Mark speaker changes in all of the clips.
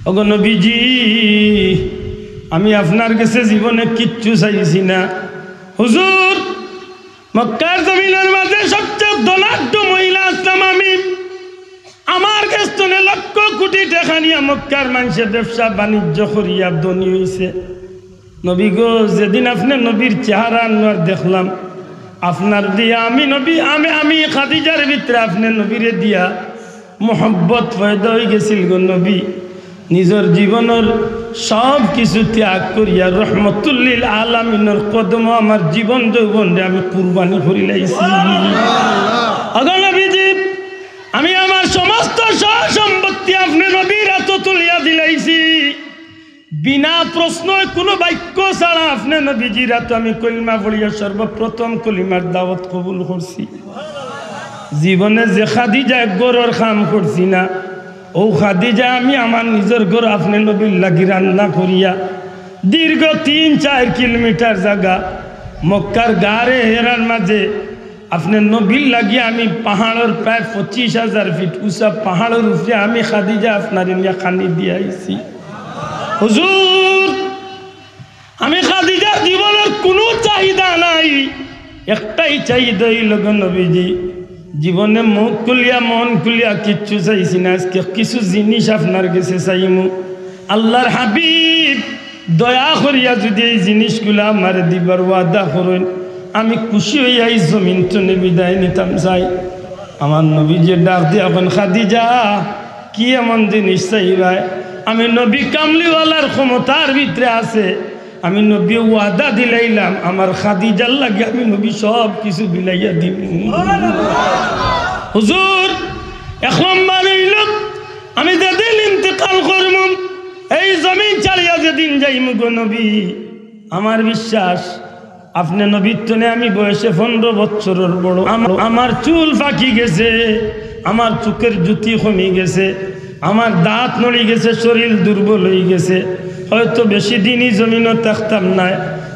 Speaker 1: ওগো নবীজি আমি আপনার কাছে জীবনে কিচ্ছু চাইছি না হুজুর মক্কার জমিনের মাঝে সবচেয়ে ধনাঢ্য মহিলা আসলাম আমি আমার কাছে লক্ষ কোটি টাকা নিয়ে মক্কার মানুষের ব্যবসা বাণিজ্য করিয়া ধনী হইছে নবী গো যেদিন আপনি নবীর চেহারা আনোয়ার দেখলাম আপনার দিয়া আমি নবী আমি খাদিজার ভিতরে আপনি নবীরে দিয়া মোহব্বত পয়দা হয়ে গেছিল গো নবী নিজের জীবনের সব কিছু ত্যাগ করিয়া রহমতুল্লিল আলামিনের কদম আমার জীবন যৌবনে আমি কুরবানি করি লাইছি আল্লাহ নবীজি আমি আমার সমস্ত সম্পত্তি আপনি নবীর হাত তুলিয়া দিলাইছি বিনা প্রশ্ন কোনো বাক্য ছাড়া আপনি নবীজির হাত আমি কলিমা পড়িয়া সর্বপ্রথম কলিমার দাওয়াত কবুল করছি জীবনে যে খাদিজা গরর কাম করছি না ও খাদিজা আমি আমার নিজের ঘর আপনি নবীর লাগি রান্না করিয়া দীর্ঘ 3-4 কিলোমিটার জায়গা মক্কার গাড়ে হেরার মাঝে আপনি নবীর লাগি আমি পাহাড়ের প্রায় 25,000 ফিট উঁচা পাহাড়ের উপরে আমি খাদিজা আপনার নিয়ে খানি দিয়ে আইছি হুজুর আমি খাদিজার জীবনের কোনো চাহিদা নাই একটাই চাহিদা হইল নবীজি জীবনে মুখ খুলিয়া মন খুলিয়া কিচ্ছু চাইছি না আজকে কিছু জিনিস আপনার কাছে চাইমু আল্লাহর হাবিব দয়া করিয়া যদি এই জিনিসগুলো আমার দিবার ওয়াদা করেন আমি খুশি হইয়া এই জমিন টনে বিদায় নিতাম চাই আমার নবীজি ডাক দিয়ে এখন খাদিজা কি এমন জিনিস চাইবাই আমি নবী কামলিওয়ালার ক্ষমতার ভিতরে আছে আমি নবী ওয়াদা দিলাইলাম আমার খাদিজার লাগে আমি নবী সব কিছু বিলাইয়া দিব হুজুর এক নম্বর হইল আমি যেদিন ইন্তেকাল করব এই জমিন ছাড়িয়া যেদিন যাইমু গো নবী আমার বিশ্বাস আপনি নবীর তনে আমি বয়সে 15 বছরের বড় আমার চুল ফাঁকি গেছে আমার চোখের জ্যোতি কমে গেছে আমার দাঁত নড়ি গেছে শরীর দুর্বল হয়ে গেছে হয়তো বেশি দিনই জমিনও থাকতাম না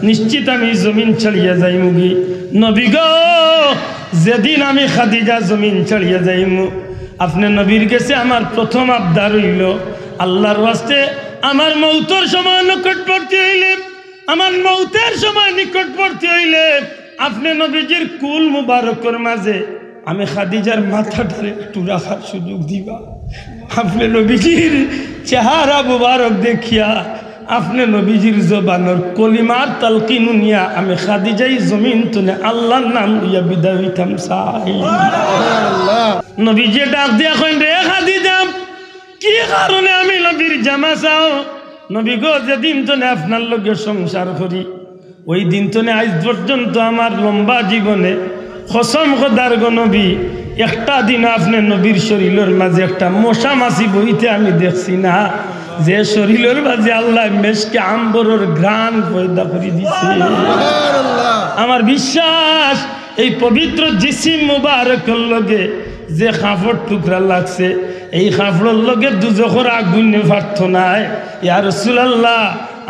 Speaker 1: নিশ্চিত আমি জমিন ছাড়িয়া যাইমু গি নবী গো যেদিন আমি খাদিজা জমিন ছাড়িয়া যাইমু আপনি নবীর কাছে আমার প্রথম আবদার হইল আল্লাহর ওয়াস্তে আমার মৌতের সময় নিকটবর্তী হইলে আমার মৌতের সময় নিকটবর্তী হইলে আপনি নবীজির কুল মুবারকের মাঝে আমি খাদিজার মাথাটারে একটু রাখার সুযোগ দিবা আপনি নবীজির চেহারা মুবারক দেখিয়া আপনি নবীজির জবানের কলিমার তালকিন নিয়া আমি খাদিজাই জমিন তুলে আল্লাহর নাম লইয়া বিদায় হইতাম চাই নবীজি ডাক দিয়া কইন রে খাদিজা কি কারণে আমি নবীর জামা চাও নবী গো যেদিন তো আপনার লগে সংসার করি ওই দিন তো আজ পর্যন্ত আমার লম্বা জীবনে কসম খোদার গো নবী একটা দিন আপনি নবীর শরীরের মাঝে একটা মশা মাছি বইতে আমি দেখছি না যে শরীরের মাঝে আল্লাহ মেশকে আম্বরের ঘ্রাণ পয়দা করে দিছে আমার বিশ্বাস এই পবিত্র জিসিম মুবারকের লগে যে কাপড় টুকরা লাগছে এই কাপড়ের লগে দুজখের আগুন পারত নাই ইয়া রাসূলুল্লাহ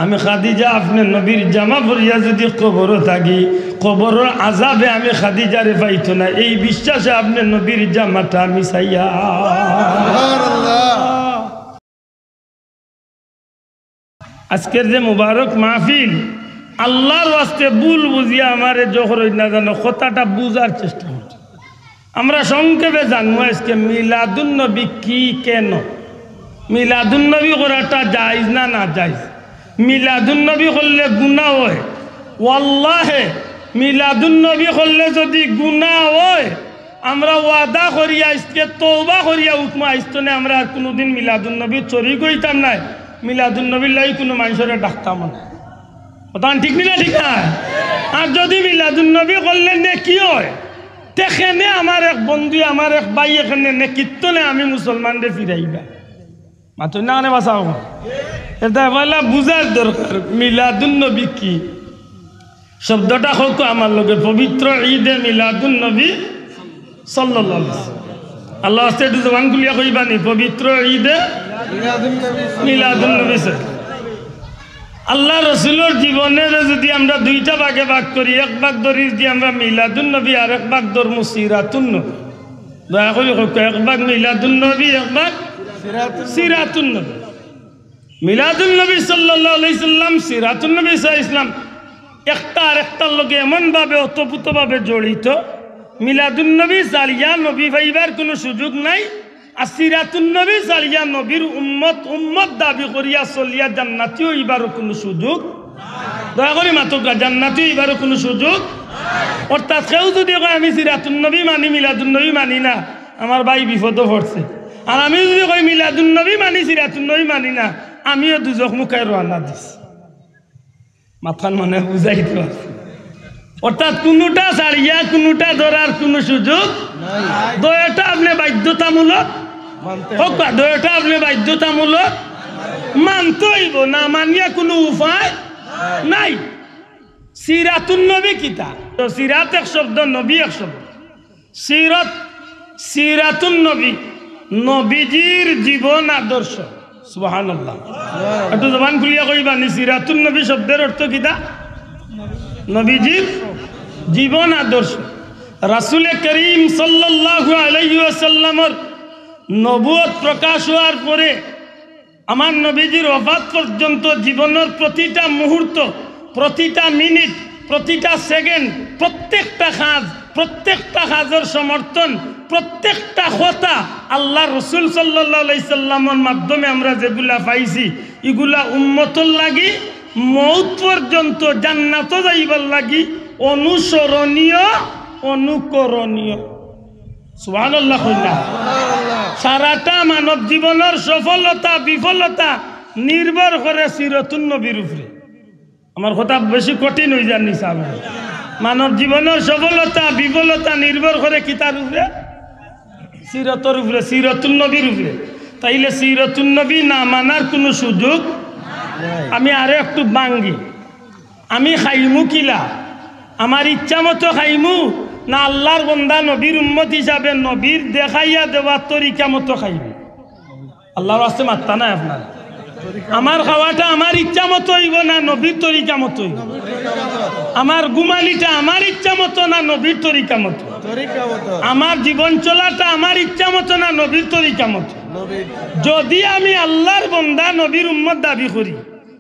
Speaker 1: আমি খাদিজা আপনি নবীর জামা পরিয়া যদি কবরও থাকি কবরের আযাবে আমি খাদিজারে পাইতো না এই বিশ্বাসে আপনি নবীর জামাটা আমি চাইয়া আজকের যে মুবারক মাহফিল আল্লাহর ওয়াস্তে ভুল বুঝিয়া আমারে জোহর না জানো কথাটা বুঝার চেষ্টা করছে আমরা সংক্ষেপে জানবো আজকে মিলাদুন নবী কি কেন মিলাদুন নবী করাটা জায়েজ না না জায়েজ মিলাদুন নবী করলে গুনাহ হয় ওয়াল্লাহে মিলাদুন নবী করলে যদি গুনাহ হয় আমরা ওয়াদা করি আজকে তওবা করিয়া উঠবো আজকে আমরা আর কোনোদিন মিলাদুন নবী চুরি করিতাম না মিলাদুন নবীর লাই কোনো মানুষের ডাকতাম না কথা ঠিক না ঠিক না আর যদি মিলাদুন নবী করলে নেকি হয় তেখানে আমার এক বন্ধু আমার এক ভাই এখানে নেকিত্তনে আমি মুসলমানদের ফিরাইবা মাত্র না নে বাঁচাও এটা বলা বুঝার দরকার মিলাদুন নবী কি শব্দটা হোক আমার লগে পবিত্র ঈদে মিলাদুন নবী সাল্লাল্লাহু আলাইহি ওয়াসাল্লাম আল্লাহ আস্তে একটু জবান খুলিয়া কইবানি পবিত্র ঈদে মিলাদুন নবী আল্লাহ রসুলের জীবনের যদি আমরা দুইটা ভাগে ভাগ করি এক ভাগ ধরি যদি আমরা মিলাদুন নবী আর এক ভাগ ধরমু সিরাতুন নবী দয়া করে এক ভাগ মিলাদুন নবী এক ভাগ সিরাতুন নবী মিলাদুন নবী সাল্লাল্লাহু আলাইহি সাল্লাম সিরাতুন নবী সাল্লাল্লাহু আলাইহি সাল্লাম একটা আরেকটার লগে এমনভাবে ওতপ্রোতভাবে জড়িত, মিলাদুন নবী জালিয়া নবী ভাইবার কোনো সুযোগ নাই। আর সিরাতুন নবী জালিয়া নবীর উম্মত দাবি করিয়া চলিয়া জান্নাতি হইবারও কোনো সুযোগ, দয়া করে মাতকা জান্নাতি হইবারও কোনো সুযোগ। অর্থাৎ কেউ যদি কয় আমি সিরাতুন নবী মানি মিলাদুন নবী মানি না, আমার ভাই বিপদও পড়ছে। আর আমি যদি কই মিলাদুন নবী মানি সিরাতুন নবী মানি না, আমিও দুজক মুখায় রওনা দিছি। মাথার মানে বুঝাইতে পারছি। অর্থাৎ কোনোটা ছাড়িয়া কোনোটা ধরার কোনো সুযোগ দয়টা আপনি বাধ্যতামূলক হোক, দয়টা আপনি বাধ্যতামূলক মানতে হইব, না মানিয়া কোনো উপায় নাই। সিরাতুন নবী কিতা? সিরাত এক শব্দ, নবী এক শব্দ। সিরাতুন নবী নবীজির জীবন আদর্শ। সুবহানাল্লাহ, একটু জবান খুলিয়া কইবা নি সিরাতুন নবী শব্দের অর্থ কিতা? নবীজির জীবন আদর্শ। রাসূল করিম সাল্লাল্লাহু আলাইহি ওয়াসাল্লামের নবুয়ত প্রকাশ হওয়ার পরে আমার নবীজির ওফাত পর্যন্ত জীবনের প্রতিটা মুহূর্ত, প্রতিটা মিনিট, প্রতিটা সেকেন্ড, প্রত্যেকটা কাজের সমর্থন, প্রত্যেকটা কথা আল্লাহ রসুল সাল্লাল্লাহু আলাইহি সাল্লামের মাধ্যমে আমরা যেগুলা পাইছি, এগুলা উম্মতর লাগি মৌত পর্যন্ত জান্নাত যাইবার লাগি অনুসরণীয়, অনুকরণীয়। সুবহানাল্লাহ। সারাটা মানব জীবনের সফলতা বিফলতা নির্ভর করে সিরাতুন নবীর উপরে। আমার কথা বেশি কঠিন হয়ে যাননি সাহেব। মানব জীবনের সফলতা বিফলতা নির্ভর করে কি তার উপরে? সিরাতের উপরে, সিরাতুন নবীর উপরে। তাইলে সিরাতুন নবী না মানার কোনো সুযোগ। আমি আরো একটু বাঙ্গি, আমি খাইমু কিলা? আমার ইচ্ছা মতো খাইমু, না আল্লাহর বন্দা নবীর উম্মত হিসাবে নবীর দেখাইয়া দেওয়ার তরিকা মতো খাইব? আল্লাহর রাস্তে মাত্তা নাই আপনার। আমার খাওয়াটা আমার ইচ্ছা মতো হইব না নবীর তরিকা মতো হইব? আমার ঘুমালিটা আমার ইচ্ছা মতো না নবীর তরিকা মতো? আমার জীবন চলাটা আমার ইচ্ছা মতো না নবীর তরিকা মতো? যদি আমি আল্লাহর বন্দা নবীর উম্মত দাবি করি,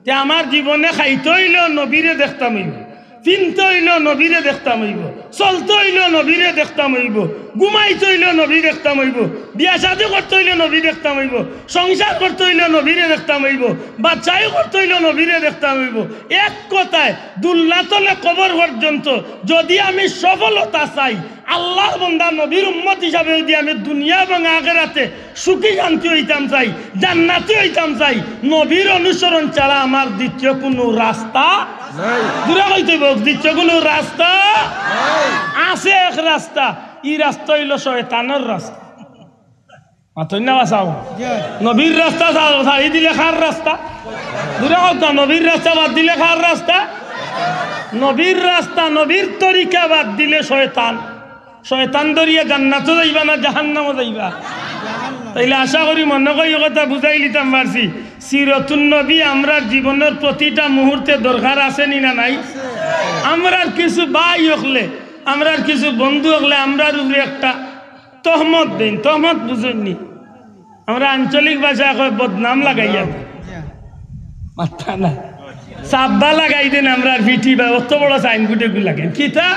Speaker 1: তে আমার জীবনে খাইতে হইলেও নবীরে দেখতাম হইব, চিনতে হইলেও নবীরে দেখতাম হইব, চলতে হইলেও নবীরে দেখতাম হইব, ঘুমাইতে হইলেও নবী দেখতাম হইব, বিয়া শাদী করতে হইলে নবী দেখতাম হইব, সংসার করতে হইলে নবীরে দেখতাম হইব, বাচ্চাই করতে হইলেও নবীরে দেখতাম হইব। এক কথায় দুল্লাতলে কবর পর্যন্ত যদি আমি সফলতা চাই, আল্লাহর বন্দা নবীর উম্মত হিসাবে যদি আমি দুনিয়া এবং আখিরাতে সুখী শান্তি হইতাম চাই, জান্নাতি হইতাম চাই, নবীর অনুসরণ ছাড়া আমার দ্বিতীয় কোনো রাস্তা নাই। দূরে হইতে দ্বিতীয় কোনো রাস্তা আছে? এক রাস্তা, এই রাস্তা হইল শয়তানের রাস্তা। নবীর রাস্তা ছাড়ি দিলে খার রাস্তা? দূরে কথা, নবীর রাস্তা বাদ দিলে খার রাস্তা? নবীর রাস্তা, নবীর তরিকা বাদ দিলে শয়তান। শয়তান ধরিয়া জান্নাতও যাইবা না জাহান্নামও যাইবা। তাইলে আশা করি মনে করি কথা বুঝাই লিতাম পারছি। সিরাতুন নবী আমরা জীবনের প্রতিটা মুহূর্তে দরকার আছে নি না নাই? আমরার কিছু ভাই হকলে, আমরার কিছু বন্ধু হকলে আমরার উপরে একটা তহমত দেন। তহমত বুঝেননি? আমরা আঞ্চলিক ভাষায় কয় বদনাম লাগাইয়া মাথা না সাব্বা লাগাই দেন। আমরা ভিটি বা অত বড় সাইনবোর্ডে লাগেন কিতা?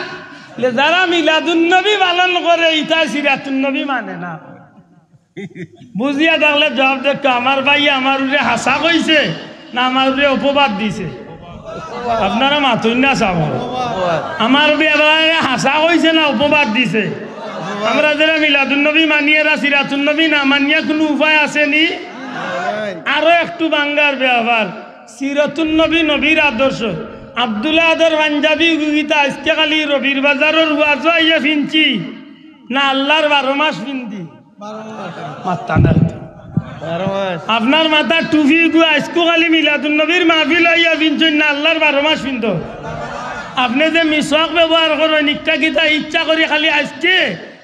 Speaker 1: যারা মিলাদুন নবী পালন করে ইটা সিরাতুন নবী মানে না। বুঝিয়া থাকলে জবাব দেখতো, আমার ভাই আমার উপরে হাসা কইছে না আমার উপরে অপবাদ দিছে? আপনারা মাথুন না চাব, আমার উপরে হাসা কইছে না অপবাদ দিছে? আমরা যারা মিলাদুন নবী মানি এরা সিরাতুন নবী না মানিয়া কোনো উপায় আসেনি? আরো একটু বাঙ্গার ব্যবহার, সিরাতুন নবী নবীর আদর্শ। আব্দুল্লাহ আদর পাঞ্জাবি গীতা আজকে খালি রবির বাজারের ওয়াজ আইয়া ফিনছি না আল্লাহর 12 মাস ফিনদি? মাথা না আপনার মাথা টুপি গু আজকে খালি মিলাদুন নবীর মাহফিল আইয়া ফিনছেন না আল্লাহর 12 মাস ফিনত? আপনি যে মিসওয়াক ব্যবহার করেন ইচ্ছা গীতা ইচ্ছা করে খালি আজকে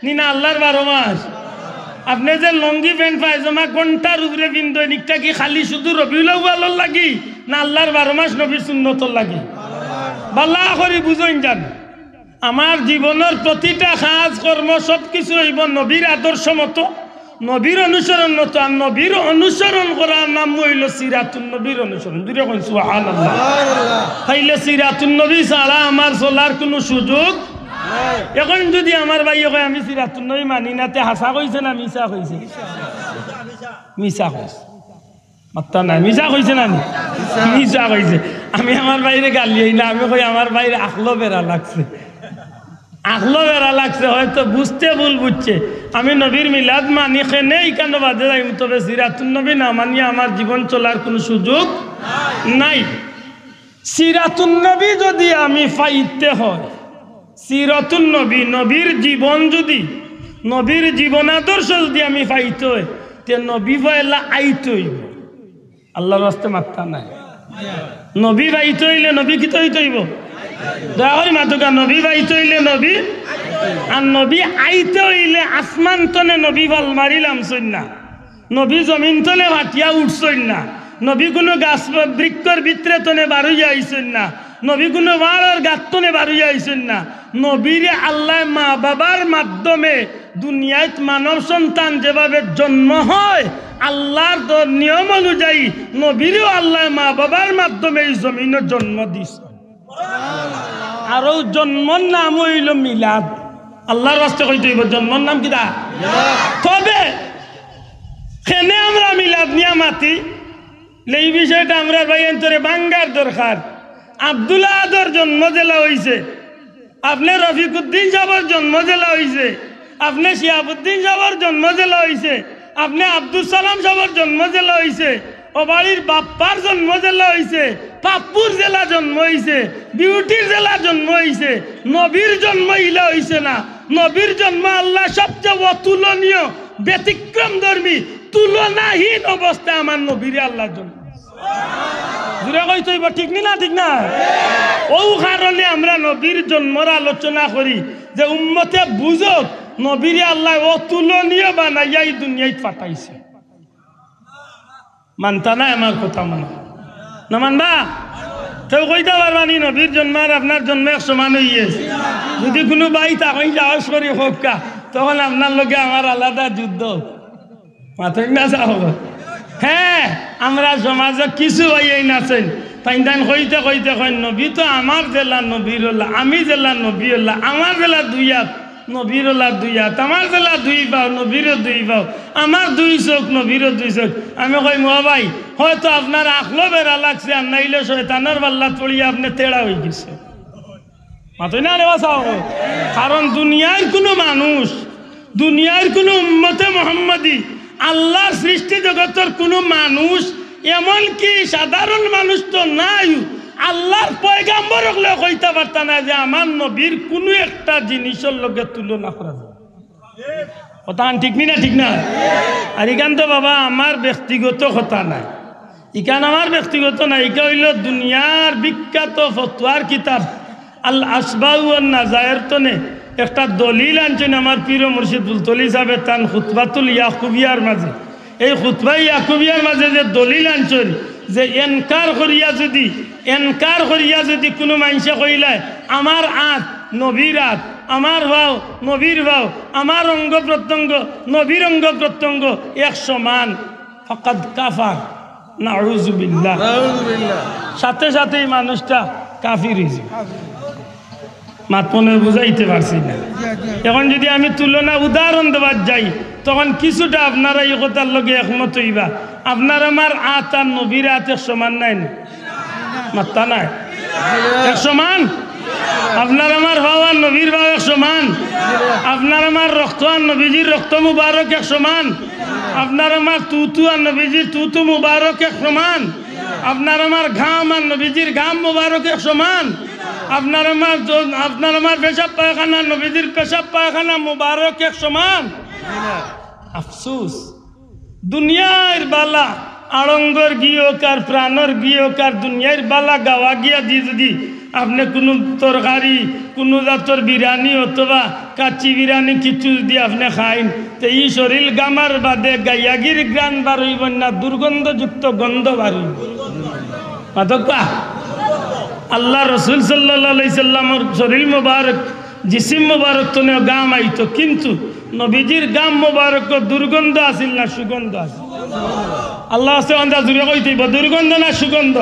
Speaker 1: নি না আল্লাহর 12 মাস? আপনি যে লঙ্গি প্যান্ট পায়জামা ঘন্টার উপরে পিনতেন ইচ্ছা কি খালি শুধু রবিউল আউয়ালর লাগি না আল্লাহর 12 মাস নবীর সুন্নতর লাগি? বাল্লা করে বুঝেন যান। আমার জীবনের প্রতিটা কাজ কর্ম সব কিছু হইব নবীর আদর্শ মতো, নবীর অনুসরণ মতো আর নবীর অনুসরণ করার নাম হইল সিরাতুন নবীর অনুসরণ। দূরে কইন সুবহানাল্লাহ। তাইলে সিরাতুন নবী ছাড়া আমার চলার কোনো সুযোগ নাই। এখন যদি আমার ভাই কয় আমি সিরাতুন নবী মানি না, তে হাসা কইছে না মিছা কইছে? মিছা কইছে। মাত্তা নাই, মিছা কইছে না? মিছা কইছে। আমি আমার বাইরে গালি না, আমি কই আমার বাইরে আখলো বেড়া লাগছে, আখলো বেড়া লাগছে, হয়তো বুঝতে ভুল বুঝছে। আমি নবীর মিলাদ মানি খেনে কেন বাদে যাই, তবে সিরাতুন নবী না মানিয়ে আমার জীবন চলার কোনো সুযোগ নাই। সিরাতুন নবী যদি আমি পাইতে হয়, সিরাতুন নবী নবীর জীবন যদি, নবীর জীবন আদর্শ যদি আমি পাইতে হয়, তে নবী পয়লা আইতে হইব। আল্লাহর রাস্তে মাত্তা নাই। নবী বাইতে হইলে নবী কি হইতে হইব? দয়াকরি মাতুকা, নবী বাইতে হইলে নবী, আর নবী আইতে হইলে আসমান তনে নবী ভাল মারিলাম সৈন্যা, নবী জমিন তনে ভাটিয়া উঠছই না, নবী কোনো গাছ বৃক্ষর ভিতরে তনে বারুইয়া আইসেন না, নবী কোনো বাড়ার গাতনে বারুইয়া আইসেন না। নবীরে আল্লাহ মা বাবার মাধ্যমে দুনিয়ায় মানব সন্তান যেভাবে জন্ম হয়, আল্লাহর নিয়ম অনুযায়ী নবীরও আল্লাহ মা বাবার মাধ্যমে এই জমিনে জন্ম দিছে। আর ও জন্মর নাম হইল মিলাদ। আল্লাহর রাস্তে কইতে হইব জন্মর নাম কিটা? তবে কেনে আমরা মিলাদ নিয়া মাতি, এই বিষয়টা আমরা ভাই অন্তরে বাঙ্গার দরকার। আব্দুল্লাহ আদর জন্ম জেলা হইছে, আপনি রফিকুদ্দিন সাহর জন্ম জেলা হইছে, আপনি শিহাবুদ্দিন সাহর জন্ম জেলা হইছে, আপনি আব্দুল সালাম সাহর জন্ম জেলা হইছে, ও বাড়ির বাপ্পার জন্ম জেলা হইছে, পাপ্পুর জেলা জন্ম হইছে, বিউটির জেলা জন্ম হইছে। নবীর জন্ম ইলা হইছে না। নবীর জন্ম আল্লাহ সবচেয়ে অতুলনীয়, ব্যতিক্রম ধর্মী, তুলনাহীন অবস্থায় আমার নবীরে আল্লাহ জন্ম। দূরে কইতে হইব, ঠিক না? ঠিক না? ও কারণে আমরা নবীর জন্মর আলোচনা করি, যে উম্মতে বুঝক নবীরে আল্লাহ অতুলনীয় বানাইয়া এই দুনিয়ায় পাঠাইছে। মানতা না আমার কথা? মানা না? মানবা? কেউ কইতে পারবানি নবীর জন্ম আর আপনার জন্ম এক সমান হইয়েছে? যদি কোনো বাই তাকে সাহস করি হোক কা, তখন আপনার লোকে আমার আলাদা যুদ্ধ মাথায় না যাও। হ্যাঁ, আমরা সমাজে কিছু হইয়াই নাছেন, তাই তাই কইতে কইতে কই নবী তো আমার জেলা নবীরুল্লাহ, আমি জেলা নবীউল্লাহ, আমার জেলা দুই হাত নবীরুল্লাহ দুই হাত, আমার জেলা দুই পাও নবীরও দুই পাও, আমার দুই চোখ নবীরও দুই চোখ। আমি কই মা ভাই, হয়তো আপনার আখলো বেড়া লাগছে, আর নাইলে শয়তানের পাল্লা পড়িয়ে আপনি তেড়া হয়ে গেছে। মাথায় না রে বাসাও। কারণ দুনিয়ার কোনো মানুষ, দুনিয়ার কোনো উম্মতে মুহাম্মাদি, আল্লাহর সৃষ্টি জগতের কোনো মানুষ, এমনকি সাধারণ মানুষ তো নাই, আল্লাহর পয়গাম্বর হলে কইতে পারত না যে আমার নবীর কোনো একটা জিনিসের লগে তুলনা করা যায়। কথা ঠিক না? ঠিক না? আর এখান তো বাবা আমার ব্যক্তিগত কথা নাই, ইখান আমার ব্যক্তিগত নাই, ইকা হইল দুনিয়ার বিখ্যাত ফতোয়ার কিতাব আল আসবাউ ওয়ান নাজায়ের তনে একটা দলিল আনছেন আমার পীর মুর্শিদ বুলতলি সাহেব তান খুতবাতুল ইয়াকুবিয়ার মাঝে। এই খুতবা ইয়াকুবিয়ার মাঝে যে দলিল আনছেন, যে এনকার করিয়া যদি কোনো মানুষে কইলায় আমার আঁত নবীর আঁত, আমার ভাও নবীর ভাও, আমার অঙ্গ প্রত্যঙ্গ নবীর অঙ্গ প্রত্যঙ্গ এক সমান, ফাকাদ কাফার, নাউযুবিল্লাহ। সাথে সাথে এই মানুষটা কাফির হয়েছে। মাতমনে বুঝাইতে পারছি না। এখন যদি আমি তুলনা উদাহরণ দেওয়ার যাই, তখন কিছুটা আপনারা এই কথার লগে একমত হইবা, আপনার আমার আত আর নবীর আত এক সমান নাই না? মাত্তা নাই? এক সমান? আপনার আমার ভাও আর নবীর ভাও এক সমান? আপনার আমার রক্ত আর নবীজির রক্ত মুবারক এক সমান? আপনার আমার তুতু আর নবীজির তুতু মুবারক এক সমান? আপনার আমার ঘাম আর নবীজির ঘাম মুবারক এক সমান? আপনার আমার পেশাব পায়খানা নবীজির পেশাব পায়খানা মুবারক এক সমান? আফসুস, দুনিয়ার বালা আড়ঙ্গর গিয়োকার প্রাণর গিয়োকার দুনিয়ার বালা গাওয়া গিয়া দিয়ে যদি আপনি কোনো তরকারি, কোনো জাতর বিরিয়ানি অথবা কাচ্চি বিরিয়ানি কিছু যদি আপনি খাইন, তো এই শরীর গামার বাদে গাইয়াগির গ্রান বার হইব না, দুর্গন্ধযুক্ত গন্ধ বার হইব। মাতকা আল্লাহ রসুল সাল্লাল্লাহু আলাইহি সাল্লামের শরীর মুবারক জিসিম মুবারক তো গাম আইতো, কিন্তু নবীজির গাম মুবারক দুর্গন্ধ আসিল না সুগন্ধ আসিল? আল্লাহ আছে আন্দা জুড়ে কইতেইব দুর্গন্ধ না সুগন্ধ?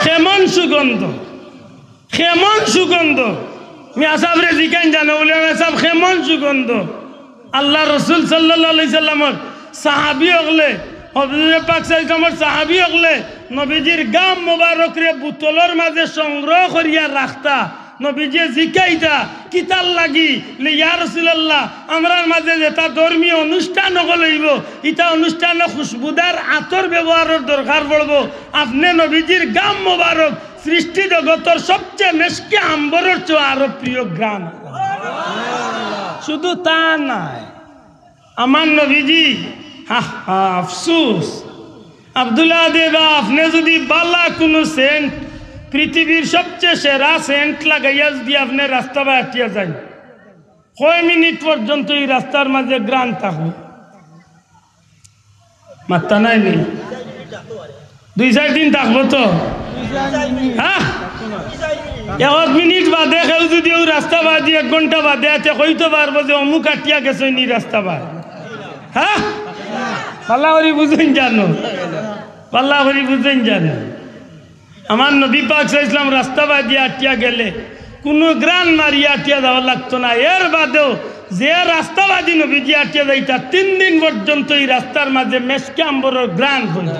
Speaker 1: কেমন সুগন্ধ, কেমন সুগন্ধ? মিয়া সাহেবরে জিকাইন জানো বলে সাহেব কেমন সুগন্ধ? আল্লাহ রসুল সাল্লাল্লাহু আলাইহি সাল্লামর সাহাবী হলে হযরত পাক সাল্লাল্লাহু সাহাবী হলে নবীজির গাম মুবারক রে বোতলের মাঝে সংগ্রহ করিয়া রাখতা। নবীজি জিকাইতা কিতাল লাগি লে ইয়া রাসূলুল্লাহ আমরার মাঝে যেটা ধর্মীয় অনুষ্ঠান হইব ইটা অনুষ্ঠানে খুশবুদার আতর ব্যবহারের দরকার পড়ব। আপনি নবীজির গাম মুবারক সৃষ্টি জগতের সবচেয়ে মেশকে আম্বরের চেয়ে আরো প্রিয় গ্রাম। শুধু তা নাই, আমার নবীজি আফসুস আব্দুল্লাহ দেবা আপনি যদি বালা কোনো সেন্ট পৃথিবীর সবচেয়ে সেরা সেন্ট লাগাইয়া যদি আপনি রাস্তা বা হাঁটিয়া যান, কয় মিনিট পর্যন্ত এই রাস্তার মাঝে গ্রান থাকবে? মাত্রা নাই নেই, 2-4 দিন থাকবো তো। হ্যাঁ, 1 মিনিট বাদে কেউ যদি ওই রাস্তা বাদি 1 ঘন্টা বাদে আছে কইতে পারবো যে অমুক আটিয়া গেছে নি রাস্তা বাদ? হ্যাঁ, পাল্লা করি বুঝেন জানো, পাল্লা করি বুঝেন জানো। আমার নবী পাক সাল্লাল্লাহু আলাইহি ওয়াসাল্লাম রাস্তা বাদি আটিয়া গেলে কোনো গ্রান মারিয়া আটিয়া যাওয়া লাগতো না। এর বাদেও যে রাস্তা বাদি নবীজি আটিয়া যাইতা 3 দিন পর্যন্ত এই রাস্তার মাঝে মেশকে আম্বরের গ্রান হইত।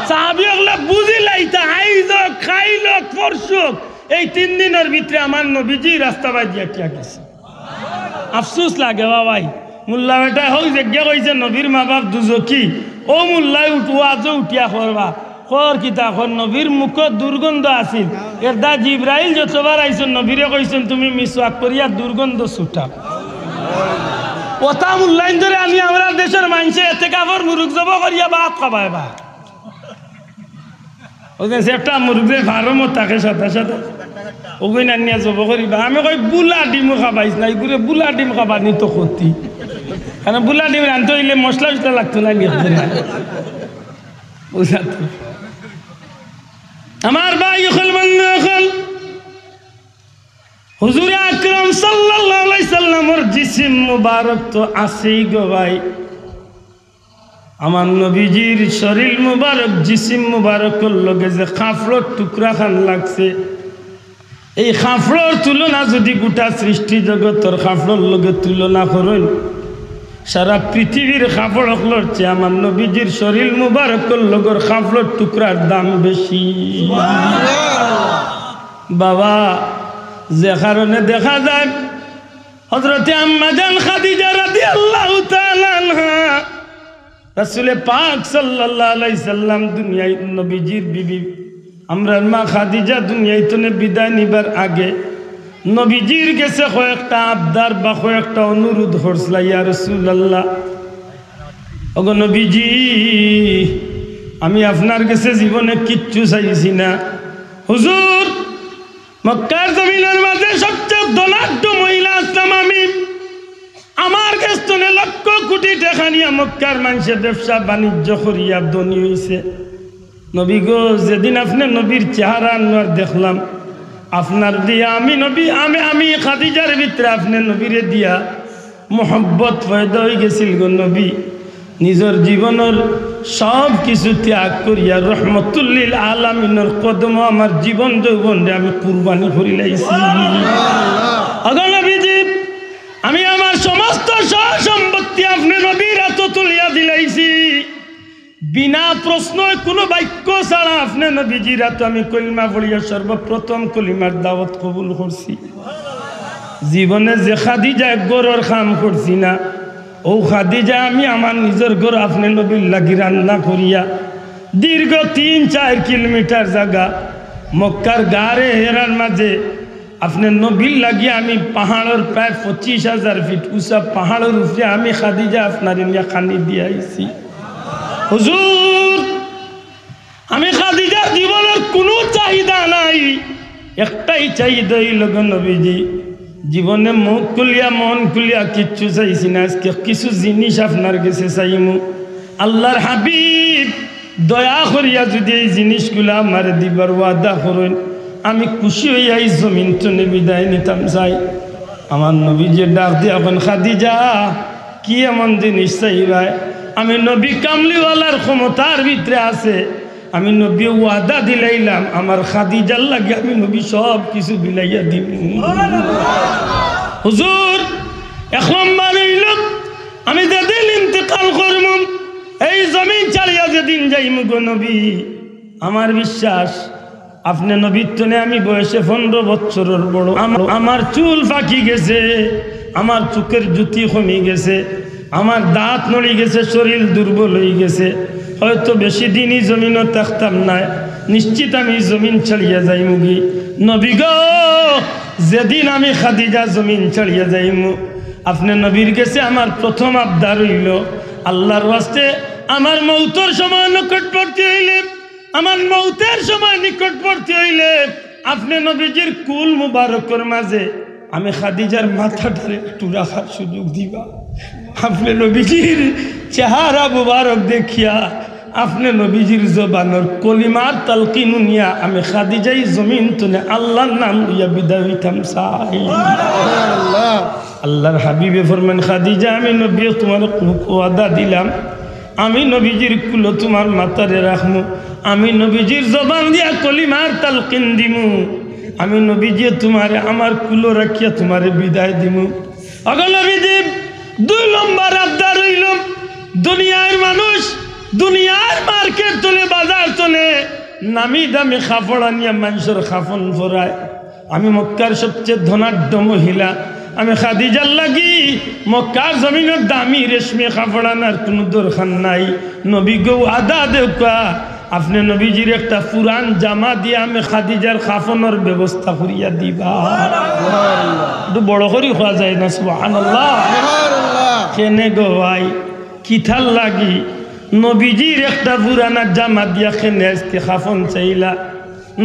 Speaker 1: সাহাবী হলে বুঝিলাইতা আইজ খাইল পরশুক এই 3 দিনের ভিতরে আমার নবীজি রাস্তা বাদি আটিয়া গেছে। আফসোস লাগে বাবাই, মোল্লা বেটা হোক যে কইছে নবীর মা বাপ দুজকি, ও মোল্লাই উঠুয়া আজও উঠিয়া করবা কর কিতা কর। নবীর মুখ দুর্গন্ধ আসিল, এর দা জিব্রাইল যতবার আইছেন নবীরে কইছেন তুমি মিসওয়াক করিয়া দুর্গন্ধ ছুটাও। ওটা মূল্যায়ন ধরে আমি আমরা দেশের মানুষে এতে কাপড় মুরুখ জব করিয়া ভাত খাবাই বা একটা মুরুখে ফার্মও থাকে সাথে সাথে ওগুই না নিয়ে জব করিবা। আমি কই বুলা ডিমও খাবাইছ না, এগুলো বুলা ডিম খাবার নি তো ক্ষতি, কারণ বুলা ডিম রানতে হইলে মশলা টসলা লাগতো না নিয়ে বুঝাতো। আমার ভাই হুজুর আকরাম সাল্লাল্লাহু আলাইহি সাল্লামের জিসিম মুবারক তো আছেই গো ভাই। আমার নবীজির শরীর মুবারক জিসিম মুবারকের লগে যে খাফড়র টুকরা খান লাগছে, এই খাফড়র তুলনা যদি গোটা সৃষ্টি জগতের খাফড়র লগে তুলনা করেন, সারা পৃথিবীর খাফড় হকলোর চেয়ে আমার নবীজির শরীর মুবারকের লগর খাফড়র টুকরার দাম বেশি। বাবা যে কারণে দেখা যায় হযরতে আম্মা জান খাদিজা রাদিয়াল্লাহু তাআলা আনহা রাসূল পাক সাল্লাল্লাহু আলাইহি সাল্লাম দুনিয়ায় নবীজির বিবি আমরার মা খাদিজা দুনিয়ায় তো বিদায় নিবার আগে নবীজির কাছে কয়েকটা আবদার বা কয়েকটা অনুরোধ করছিল। ইয়া রাসূলুল্লাহ, ওগো নবীজি, আমি আপনার কাছে জীবনে কিচ্ছু চাইছি না। হুজুর, মক্কার জমিনের মাঝে সবচেয়ে ধনাঢ্য মহিলা আসলাম আমি, আমার কাছে লক্ষ কোটি টাকা নিয়ে মক্কার মানুষের ব্যবসা বাণিজ্য করিয়া ধনী হয়েছে। নবী গো, যেদিন আপনি নবীর চেহারা আনোয়ার দেখলাম, আপনার দিয়া আমি নবী আমি খাদিজার ভিতরে আপনি নবীরে দিয়া মোহব্বত পয়দা হয়ে গেছিল গো নবী। নিজের জীবনের সব কিছু ত্যাগ করিয়া রহমতুল্লিল আলামিনের কদম আমার জীবন যৌবনে আমি কুরবানি করি লাইছি। আগো নবীজি, আমি আমার সমস্ত সম্পত্তি আপনি নবীর হাত তুলিয়া দিলাইছি। বিনা প্রশ্ন কোনো বাক্য ছাড়া আপনি নবীজির হাতে আমি কলিমা পড়িয়া সর্বপ্রথম কলিমার দাওয়াত কবুল করছি। জীবনে যে খাদিজা গরুর কাম করছি না, ও খাদিজা আমি আমার নিজের ঘর আপনি নবীর লাগি রান্না করিয়া দীর্ঘ 3-4 কিলোমিটার জায়গা মক্কার গাড়ে হেরার মাঝে আপনি নবীর লাগি আমি পাহাড়ের প্রায় 25,000 ফিট উঁচা পাহাড়ের উপরে আমি খাদিজা আপনার ইন্ডিয়া খানি দিয়ে আইছি। হুজুর, আমি খাদিজার জীবনের কোনো চাহিদা নাই, একটাই চাহিদা হইল নবীজি জীবনে মুখ খুলিয়া মন খুলিয়া কিচ্ছু চাইছি না, আজকে কিছু জিনিস আপনার কাছে চাইমু। আল্লাহর হাবিব দয়া করিয়া যদি এই জিনিসগুলা আমার দিবার ওয়াদা করেন, আমি খুশি হইয়া এই জমিন টনে বিদায় নিতাম চাই। আমার নবী যে ডাক দিয়ে এখন খাদিজা কি এমন জিনিস চাইবাই? আমি নবী কামলিওয়ালার ক্ষমতার ভিতরে আছে, আমি নবী ওয়াদা দিলাইলাম আমার খাদিজার লাগে আমি নবী সব কিছু বিলাইয়া দিব। হুজুর এক নম্বর হইল আমি যেদিন ইন্তেকাল করব, এই জমিন ছাড়িয়া যেদিন যাইম গো নবী, আমার বিশ্বাস আপনি নবীত্বনে আমি বয়সে 15 বছরের বড়, আমার চুল ফাঁকি গেছে, আমার চোখের জ্যোতি কমে গেছে, আমার দাঁত নড়ে গেছে, শরীর দুর্বল হয়ে গেছে, হয়তো বেশি দিনই জমিনও থাকতাম না, নিশ্চিত আমি জমিন ছাড়িয়া যাইমু গি। নবী গো যেদিন আমি খাদিজা জমিন ছাড়িয়া যাইমু, আপনি নবীর কাছে আমার প্রথম আবদার হইল আল্লাহর ওয়াস্তে আমার মৌতের সময় নিকটবর্তী হইলে, আমার মৌতের সময় নিকটবর্তী হইলে আপনি নবীজির কুল মুবারকের মাঝে আমি খাদিজার মাথাটারে একটু রাখার সুযোগ দিবা। আপনি নবীজির চেহারা মুবারক দেখিয়া আপনি নবীজির জবানের কলিমার তালকিন নিয়া আমি খাদিজাই জমিন তুলে আল্লাহর নাম লইয়া বিদায় হইতাম চাই। আল্লাহর হাবিবে ফরমান খাদিজা আমি নবী তোমার ওয়াদা দিলাম, আমি নবীজির কুলো তোমার মাথারে রাখমু, আমি নবীজির জবান দিয়া কলিমার তালকিন দিমু, আমি নবীজি তোমারে আমার কুলো রাখিয়া তোমারে বিদায় দিমু। অগো নবীজি 2 নম্বর আবদার হইল দুনিয়ার মানুষ দুনিয়ার মার্কেট চলে বাজার চলে নামি দামি কাপড় আনিয়া মানুষের কাফন ভরায়, আমি মক্কার সবচেয়ে ধনাঢ্য মহিলা, আমি খাদিজার লাগি মক্কার জমিনের দামি রেশমি কাপড় আনার কোনো দরকার নাই। নবী গো আদা দেউকা আপনি নবীজির একটা পুরান জামা দিয়ে আমি খাদিজার কাফনের ব্যবস্থা করিয়া দিবা। একটু বড় করে খাওয়া যায় না? সুবহানাল্লাহ। কেনে গো ভাই কিথার লাগি নবীজির একটা পুরানা জামা দিয়া কেনে আজকে কাফন চাইলা?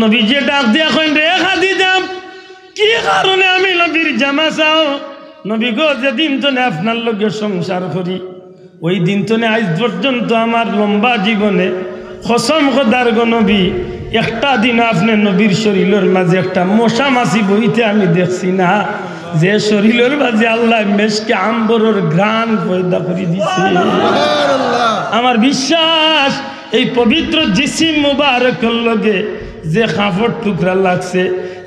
Speaker 1: নবীজি ডাক দিয়া কইন রে খাদিজা কি কারণে আমি নবীর জামা চাও? নবী গো যেদিন তনে আপনার লগে সংসার করি ওই দিন তনে আজ পর্যন্ত আমার লম্বা জীবনে কসম খোদার গো নবী একটা দিন আপনি নবীর শরীরের মাঝে একটা মশা মাছি বইতে আমি দেখছি না, যে শরীরের মাঝে আল্লাহ মেশকে আম্বরের ঘ্রাণ পয়দা করে দিছে। আমার বিশ্বাস এই পবিত্র জিসিম মুবারকের লগে যে কাপড় টুকরা লাগছে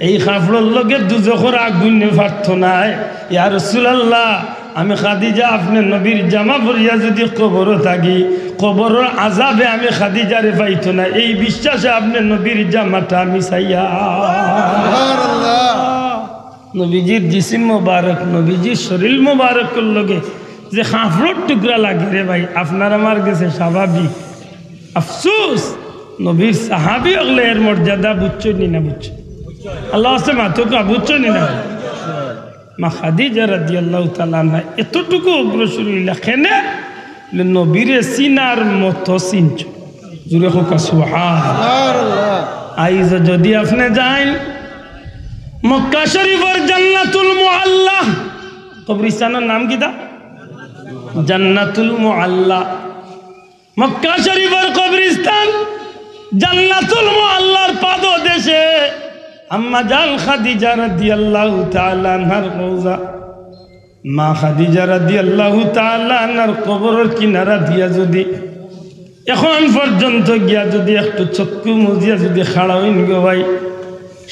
Speaker 1: এই কাপড়ের লগে দুজখের আগুন পারত নাই। ইয়া রাসূলুল্লাহ আমি খাদিজা আপনি নবীর জামা পরিয়া যদি কবরও থাকি কবরের আযাবে আমি খাদিজারে পাইত না, এই বিশ্বাসে আপনি নবীর জামাটা আমি চাইয়া। নবীজির জিসিম মুবারক নবীজির শরীর মুবারকের লগে যে কাপড়ের টুকরা লাগে রে ভাই আপনার আমার কাছে স্বাভাবিক। আফসোস নবীর সাহাবী হলে এর মর্যাদা বুঝছো নি না? বুঝছো আল্লাহ আছে মাতুকা বুঝছো নি না? মা খাদিজা রাদিয়াল্লাহু তাআলা আনহা এতটুকু অগ্রসর হইলা কেনে নবীরে সিনার মতো চিনছ। জুড়ে হোক সুবহানাল্লাহ। আইজ যদি আপনি যান মক্কা শরীফের জান্নাতুল মুআল্লা কবরস্থানের নাম কি দা? জান্নাতুল মুআল্লা। মক্কা শরীফের কবরস্থান জান্নাতুল মুআল্লার পাদদেশে আম্মা জান খাদিজা রাদিয়াল্লাহু তাআলা আনহার রওজা। মা খাদিজা রাদিয়াল্লাহু তাআলা আনহার কবরের কিনারা দিয়া যদি এখন পর্যন্ত গিয়া যদি একটু চক্ষু মুজিয়া যদি খাড়া হইন গো ভাই,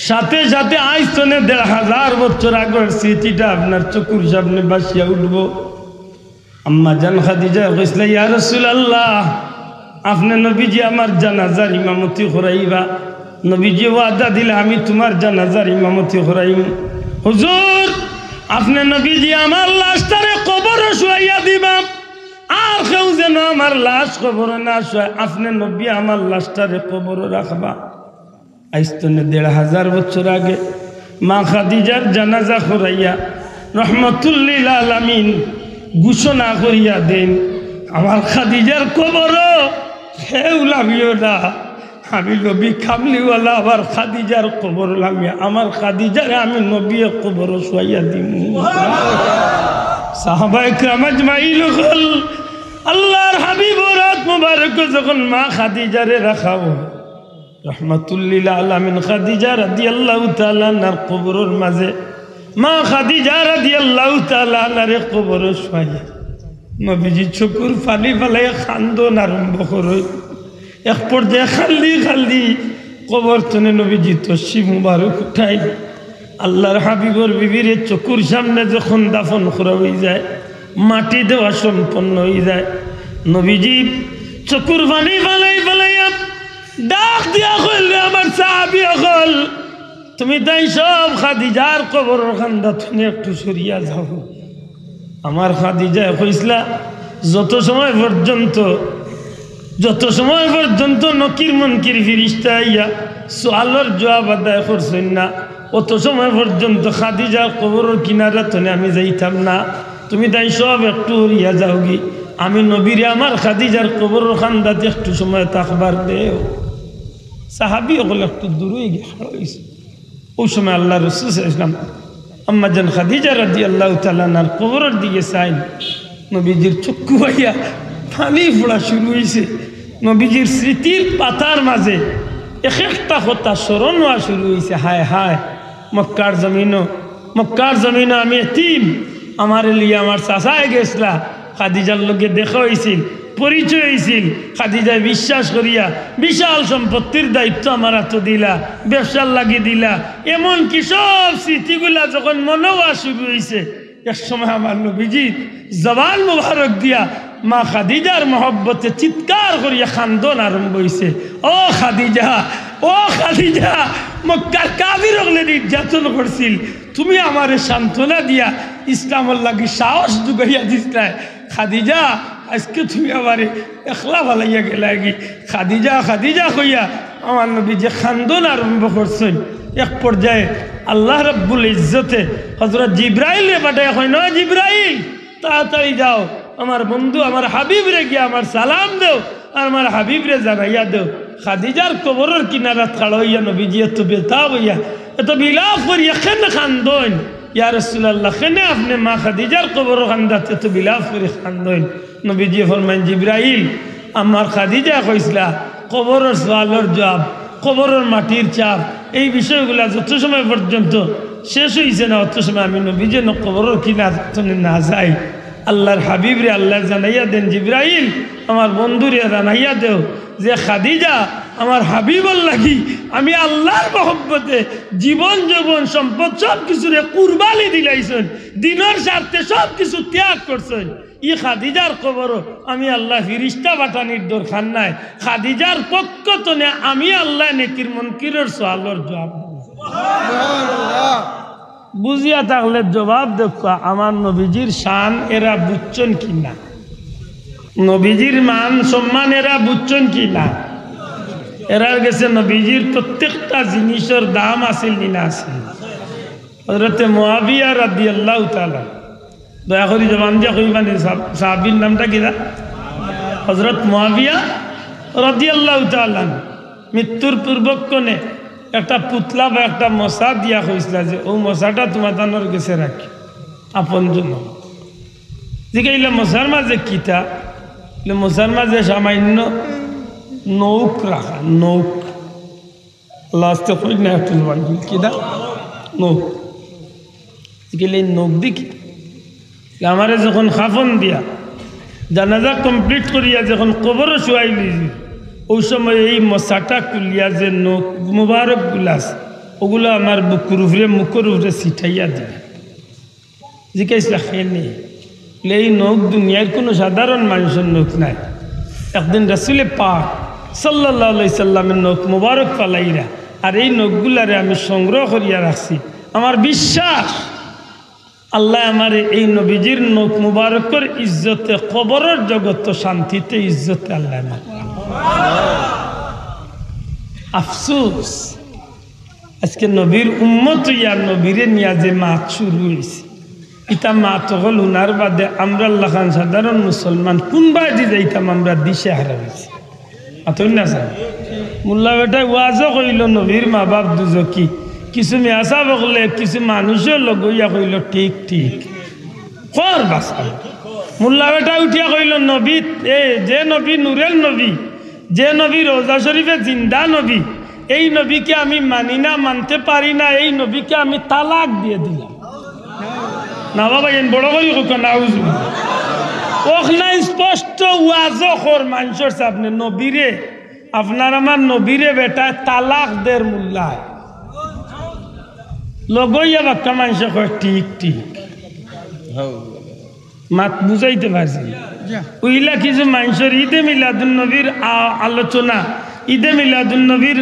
Speaker 1: সাথে সাথে আজ তনে ১৫০০ বছর আগের স্মৃতিটা আপনার চকুর সামনে বাসিয়া উঠব। আম্মা জান খাদিজা কইছিল ইয়া রাসূলুল্লাহ আপনি নবীজি আমার জানাজার ইমামতি করাইবা। নবীজি ওয়াদা দিলে আমি তোমার জানাজার ইমামতি করাইম। হুজুর আপনি নবীজি আমার লাশটারে কবরে শুয়াইয়া দিবা, আর কেউ যেন আমার লাশ কবরে না শুয়ায়, আপনি নবী আমার লাশটারে কবরে রাখবা। আজ তনে ১৫০০ বছর আগে মা খাদিজার জানাজা করাইয়া রহমতুল লিল আলামিন ঘোষণা করিয়া দেন আমার খাদিজার কবর কেউ লামিও না, আমি নবী কামলিওয়ালা আবার খাদিজার কবর লামিয়া আমার খাদিজারে আমি নবী কবর শুয়াইয়া দিম। সাহাবায়ে কেরাম আজমাইন হল আল্লাহর হাবিব রাত মুবারক যখন মা খাদিজারে রাখাও রহমাতুল্লিল আলামিন খাদিজা রাদিয়াল্লাহু তাআলা আনহার কবরের মাঝে মা খাদিজা রাদিয়াল্লাহু তাআলা আনহার কবরে শুয়াইয়া নবীজি চোখের পানি ফেলাইয়া খান্দন আরম্ভ করে এক পর্যায়ে খালি খালি কবর তনে নবীজি তশরিফ মুবারক উঠাই আল্লাহর হাবিবর বিবির চোখের সামনে যখন দাফন করা হয়ে যায় মাটি দেওয়া সম্পন্ন হয়ে যায় নবীজি চোখের পানি ফেলাইয়া ডাক দিয়া কইল আমার সাহাবী হল তুমি তাই সব খাদিজার কবরের খান্দা তুমি একটু সরিয়া যাও আমার খাদিজা কইসলা যত সময় পর্যন্ত নকির মনকির ফিরিস্তা আইয়া সোয়ালের জবাব আদায় করছেন না অত সময় পর্যন্ত খাদিজার কবরের কিনারা তনে আমি যাইতাম না তুমি তাই সব একটু হরিয়া যাওগি আমি নবীরে আমার খাদিজার কবরের খান্দাতে একটু সময় তাকবার দেও সাহাবি ওগুলো একটু দূরে গিয়ে হয়েছে ওই সময় আল্লাহ রাসূল সাল্লাল্লাহু আলাইহি ওয়াসাল্লাম আম্মা জান খাদিজা রাদিয়াল্লাহু তাআলা আনহার কবরের দিকে চাই নবীজির চক্ষু হইয়া পানি ফোড়া শুরু হয়েছে নবীজির স্মৃতির পাতার মাঝে এক একটা কথা স্মরণ হওয়া শুরু হয়েছে হায় হায় মক্কার জমিনও আমি এতিম আমার লিয়ে আমার চাচায় গেছলা খাদিজার লগে দেখা হয়েছিল পরিচয় হয়েছিল খাদিজায় বিশ্বাস করিয়া বিশাল সম্পত্তির দায়িত্ব আমার হাত দিলা ব্যবসার লাগিয়ে দিলা এমনকি সব স্মৃতিগুলা যখন মনে হওয়া শুরু হয়েছে এক সময় আমার নবীজি জবান মুবারক দিয়া মা খাদিজার মহব্বতে চিৎকার করিয়া খান্দন আরম্ভ হয়েছে ও খাদিজা মক্কার কাফির হলে নির্যাতন করছিল তুমি আমারে সান্ত্বনা দিয়া ইসলামের লাগি সাহস জুগাইয়া দিসলাই খাদিজা আজকে তুমি আমারে একলা ভালাইয়া গেলাগি খাদিজা কইয়া আমার নবী যে খান্দন আরম্ভ করছেন এক পর্যায়ে আল্লাহ রাব্বুল ইজ্জতে হযরত জিবরাইল পাঠায় কয় না জিবরাইল তাড়াতাড়ি যাও আমার বন্ধু আমার হাবিব রে গিয়া আমার সালাম দেও আর আমার হাবিব রে জানাইয়া দেও খাদিজার কবরের কিনারাত খাড়া হইয়া নবীজি এত বেতাব হইয়া এত বিলাপ করিয়া কেন খান্দন ইয়া রাসূলুল্লাহ কেন আপনি মা খাদিজার কবর খান্দাতে এত বিলাপ করে খান্দন নবীজি ফরমান জিবরাইল আমার খাদিজা কইসলা কবরের সওয়ালের জবাব কবরের মাটির চাপ এই বিষয়গুলা যত সময় পর্যন্ত শেষ হয়েছে না অত সময় আমি নবীজি কবরের কিনারে না যাই আল্লাহর হাবিব রে আল্লাহ জানাইয়া দেন জিবরাইল আমার বন্ধুরে জানাইয়া দেও যে খাদিজা আমার হাবিবর লাগি আমি আল্লাহর মহব্বতে জীবন যৌবন সম্পদ সব কিছুরে কুরবানি দিলাইছেন দিনের স্বার্থে সব কিছু ত্যাগ করছেন ই খাদিজার খবর আমি আল্লাহ ফিরিস্তা বাটানির দরকার নাই খাদিজার পক্ষ তো আমি আল্লাহ নেকির মনকিরের সওয়ালের জবাব বুঝিয়া থাকলে জবাব দেখো আমার নবীজির শান এরা বুঝছেন কি না নবীজির মান সম্মান এরা বুঝছেন কি না এরার গেছে নবীজির প্রত্যেকটা জিনিসের দাম আছিল না আছিল হযরতে মুআবিয়া রাদিয়াল্লাহু তাআলা দয়া করে জবান দিয়া কইবানি সাহাবীর নামটা কি না হযরত মুআবিয়া রাদিয়াল্লাহু তাআলা মৃত্যুর পূর্বক্ষণে একটা পুতলা বা একটা মশা দিয়া হয়েছিল যে ও মশাটা তোমার দানোর গেছে রাখি আপন জন্য জিগাইলে মশার মাঝে কিতা মশার মাঝে সামান্য নৌক রাখা নৌক লাস্টে কই না একটু কিনা নৌক জিগাইলে নৌক দি কিতা আমারে যখন খাফন দিয়া জানাজা কমপ্লিট করিয়া যখন কবর শুয়াই লিজি ওই সময় এই মশাটা কুলিয়া যে নখ মুবারক গুলাস ওগুলো আমার বুকুর উপরে মুখের উপরে ছিটাইয়া দিবে জিজ্ঞাসা খেয়ে নেই এই নখ দুনিয়ার কোনো সাধারণ মানুষের নখ নাই একদিন রাসূলে পাক সাল্লাল্লাহু আলাইহি সাল্লামের নখ মুবারক পালাইরা আর এই নখগুলারে আমি সংগ্রহ করিয়া রাখছি আমার বিশ্বাস আল্লাহ আমার এই নবীজির নখ মুবারকের ইজ্জতে কবরের জগৎ শান্তিতে ইজ্জতে আল্লাহ আফসোস আজকে নবীর উম্মত ইয়ার নবীরে নিয়া যে মাত শুরু হয়েছে ইতা মাত হল উনার বাদে আমরা আল্লাহ খান সাধারণ মুসলমান কোনবাই দি যাইতাম আমরা দিশে হারা হয়েছি আতই না স্যার মোল্লা বেটাই ওয়াজও কইল নবীর মা বাপ দুজকি কিছু মেয়াসা বকলে কিছু মানুষও লগইয়া কইল ঠিক ঠিক কর বাসা মোল্লা বেটা উঠিয়া কইল নবী যে নবী নূরের নবী যে নবী রোজা শরীফে জিন্দা নবী এই নবীকে আমি মানি না, মানতে পারি না, এই নবীকে আমি তালাক দিয়ে দিলাম। না বাবা এন বড় করি ওখানে স্পষ্ট ওয়াজও কর মানুষের সামনে নবীরে, আপনার আমার নবীরে বেটা তালাক দের মূল্যায় লগইয়া বাক্কা মানুষে কয় ঠিক ঠিক মাত বুঝাইতে পারছি। ওইলা কিছু মানুষের ঈদে মিলাদুন নবীর আলোচনা, ঈদে মিলাদুন নবীর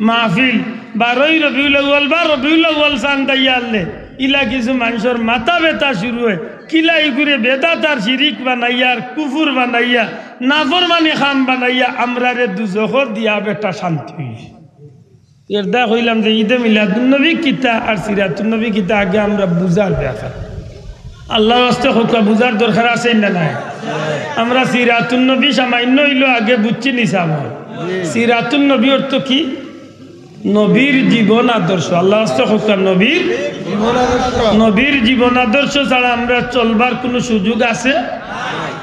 Speaker 1: মাহফিল, 12ই রবিউল আউয়াল বা রবিউল আউয়াল চান্দাইয়া আনলে ইলা কিছু মানুষের মাথা ব্যথা শুরু হয়। কিলা ইগুরে বেদাতার শিরিক বানাইয়া, কুফুর বানাইয়া, নাফরমানি খাম বানাইয়া আমরারে দুজখ দিয়া বেটা শান্তি হইছে। এর দা কইলাম যে ঈদে মিলাদুন নবী কিতা আর সিরাতুন নবী কিতা আগে আমরা বুঝার ব্যাপার। আল্লাহ রাস্তে হোকা বুঝার দরকার আছে না নাই? আমরা সিরাতুন নবী সামান্য হইলো আগে বুঝছি নিসাম। সিরাতুন নবী অর্থ কি? নবীর জীবন আদর্শ। আল্লাহ রাস্তে হোকা নবীর জীবন আদর্শ ছাড়া আমরা চলবার কোনো সুযোগ আছে?